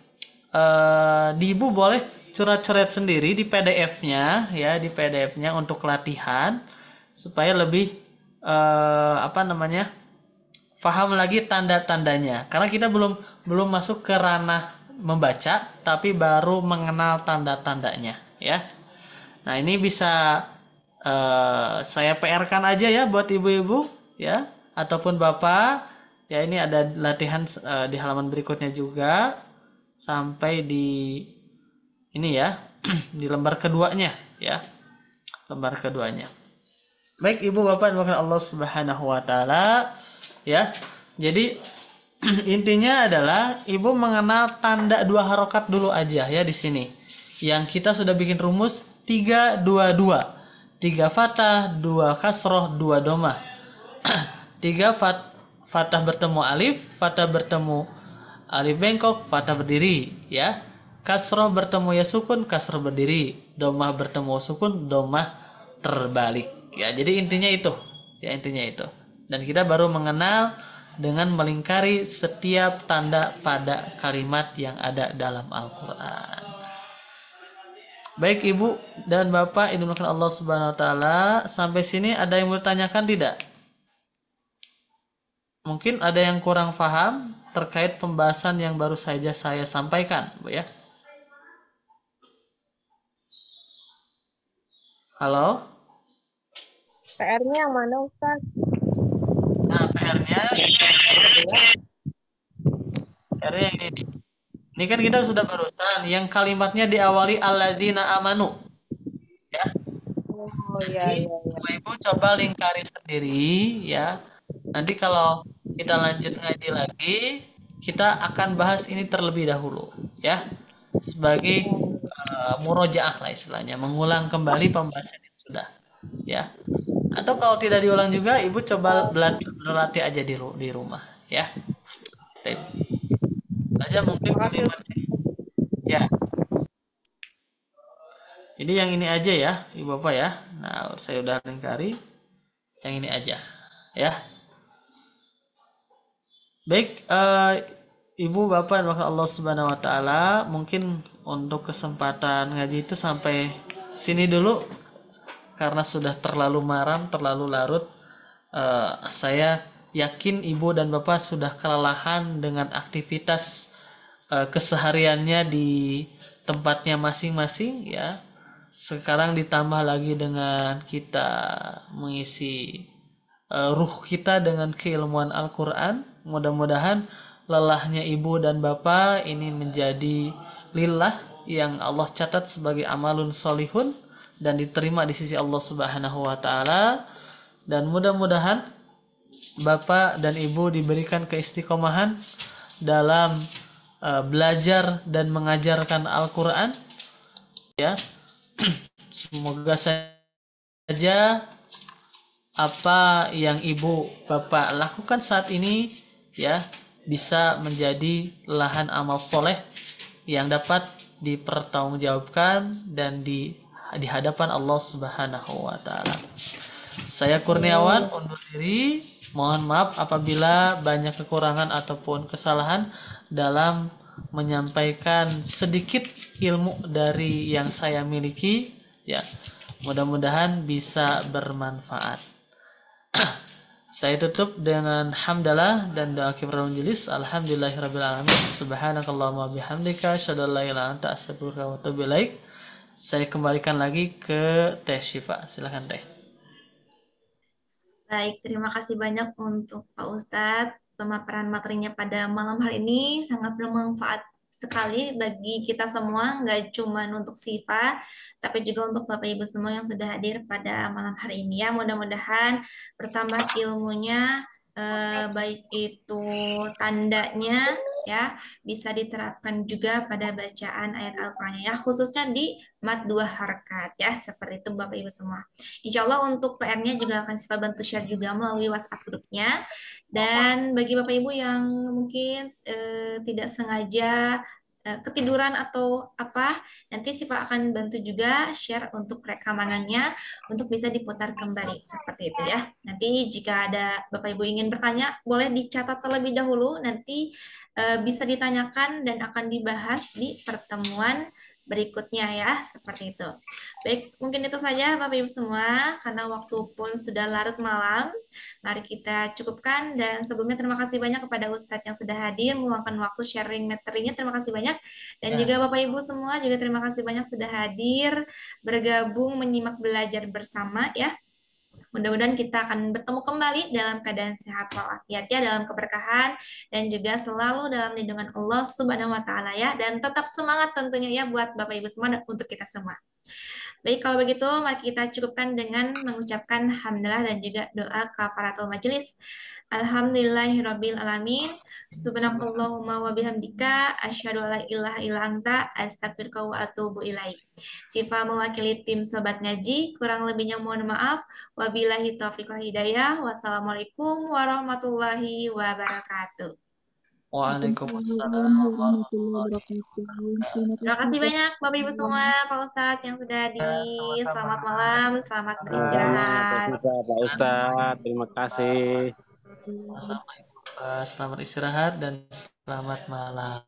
di Ibu boleh coret-coret sendiri di PDF-nya ya, di PDF-nya untuk latihan supaya lebih paham lagi tanda-tandanya. Karena kita belum masuk ke ranah membaca, tapi baru mengenal tanda-tandanya ya. Nah, ini bisa saya PR-kan aja ya buat ibu-ibu ya, ataupun bapak ya. Ini ada latihan di halaman berikutnya juga sampai di ini ya di lembar keduanya ya, lembar keduanya. Baik ibu bapak yang Allah Subhanahu wa taala ya. Jadi intinya adalah ibu mengenal tanda dua harokat dulu aja ya di sini. Yang kita sudah bikin rumus 3-2-2. 3 fathah, 2 kasroh, 2 domah. 3 fathah bertemu alif, fathah bertemu alif bengkok, fathah berdiri ya. Kasroh bertemu ya sukun, kasroh berdiri. Domah bertemu sukun, domah terbalik. Ya, jadi intinya itu. Ya, intinya itu. Dan kita baru mengenal dengan melingkari setiap tanda pada kalimat yang ada dalam Al-Qur'an. Baik Ibu dan Bapak yang dimuliakan Allah Subhanahu wa taala, sampai sini ada yang mau ditanyakan tidak? Mungkin ada yang kurang paham terkait pembahasan yang baru saja saya sampaikan, Bu ya. Halo? PR-nya yang mana, Ustaz? Nah, PR-nya yang ini. Ini kan kita sudah barusan yang kalimatnya diawali alladzina amanu. Ya. Oh iya. Ibu coba lingkari sendiri ya. Nanti kalau kita lanjut ngaji lagi, kita akan bahas ini terlebih dahulu ya. Sebagai murojaah lah istilahnya, mengulang kembali pembahasan yang sudah ya. Atau kalau tidak diulang juga, Ibu coba berlatih aja di rumah ya. saja mungkin Terima kasih. kalimatnya. Ya, jadi yang ini aja ya, Ibu Bapak ya. Nah, saya udah lingkari. Yang ini aja, ya. Baik, Ibu Bapak yang dimuliakan Allah Subhanahu wa taala, mungkin untuk kesempatan ngaji itu sampai sini dulu karena sudah terlalu malam, terlalu larut. Saya yakin Ibu dan Bapak sudah kelelahan dengan aktivitas kesehariannya di tempatnya masing-masing ya. Sekarang ditambah lagi dengan kita mengisi ruh kita dengan keilmuan Al-Quran. Mudah-mudahan lelahnya ibu dan bapak ini menjadi lillah yang Allah catat sebagai amalun solihun dan diterima di sisi Allah Subhanahu wa taala. Dan mudah-mudahan bapak dan ibu diberikan keistiqomahan dalam belajar dan mengajarkan Al-Quran ya. Semoga saja apa yang ibu bapak lakukan saat ini ya bisa menjadi lahan amal soleh yang dapat dipertanggungjawabkan dan di hadapan Allah Subhanahu wa taala. Saya Kurniawan undur diri. Mohon maaf apabila banyak kekurangan ataupun kesalahan dalam menyampaikan sedikit ilmu dari yang saya miliki ya. Mudah-mudahan bisa bermanfaat. Saya tutup dengan hamdalah dan doa kifaratul majelis. Alhamdulillahirabbil alamin. Subhanakallahumma bihamdika asyhadu an la ilaha illa anta astaghfiruka wa atubu ilaik. Saya kembalikan lagi ke Teh Syifa. Silakan Teh. Baik, terima kasih banyak untuk Pak Ustadz. Pemaparan materinya pada malam hari ini sangat bermanfaat sekali bagi kita semua, nggak cuma untuk Sifa, tapi juga untuk Bapak Ibu semua yang sudah hadir pada malam hari ini ya. Mudah-mudahan bertambah ilmunya, baik itu tandanya ya bisa diterapkan juga pada bacaan ayat Al-Qur'annya ya, khususnya di mat 2 harakat ya, seperti itu Bapak Ibu semua. Insya Allah untuk PR-nya juga akan Sifa bantu share juga melalui WhatsApp grupnya. Dan bagi Bapak Ibu yang mungkin tidak sengaja ketiduran atau apa, nanti Sifa akan bantu juga share untuk rekamanannya untuk bisa diputar kembali seperti itu ya. Nanti jika ada Bapak Ibu ingin bertanya, boleh dicatat terlebih dahulu, nanti bisa ditanyakan dan akan dibahas di pertemuan berikutnya ya, seperti itu. Baik, mungkin itu saja Bapak Ibu semua, karena waktu pun sudah larut malam. Mari kita cukupkan, dan sebelumnya terima kasih banyak kepada Ustadz yang sudah hadir, meluangkan waktu sharing materinya, terima kasih banyak. Dan juga Bapak Ibu semua juga terima kasih banyak sudah hadir, bergabung, menyimak belajar bersama ya. Mudah-mudahan kita akan bertemu kembali dalam keadaan sehat walafiat ya, dalam keberkahan dan juga selalu dalam lindungan Allah Subhanahu wa taala ya, dan tetap semangat tentunya ya buat Bapak Ibu semua dan untuk kita semua. Baik, kalau begitu mari kita cukupkan dengan mengucapkan hamdalah dan juga doa kafaratul majelis. Alhamdulillahirabbil alamin. Subhanakallahumma wa bihamdika asyhadu an la ilaha illa anta astaghfiruka wa atubu ilaik. Sifa mewakili tim sobat ngaji, kurang lebihnya mohon maaf. Wabillahi taufiq wal hidayah. Wassalamualaikum warahmatullahi wabarakatuh. Waalaikumsalam warahmatullahi wabarakatuh. Terima kasih banyak Bapak Ibu semua, Pak Ustadz yang sudah hadir. Selamat malam, selamat beristirahat. Pak Ustadz, terima kasih. Selamat istirahat dan selamat malam.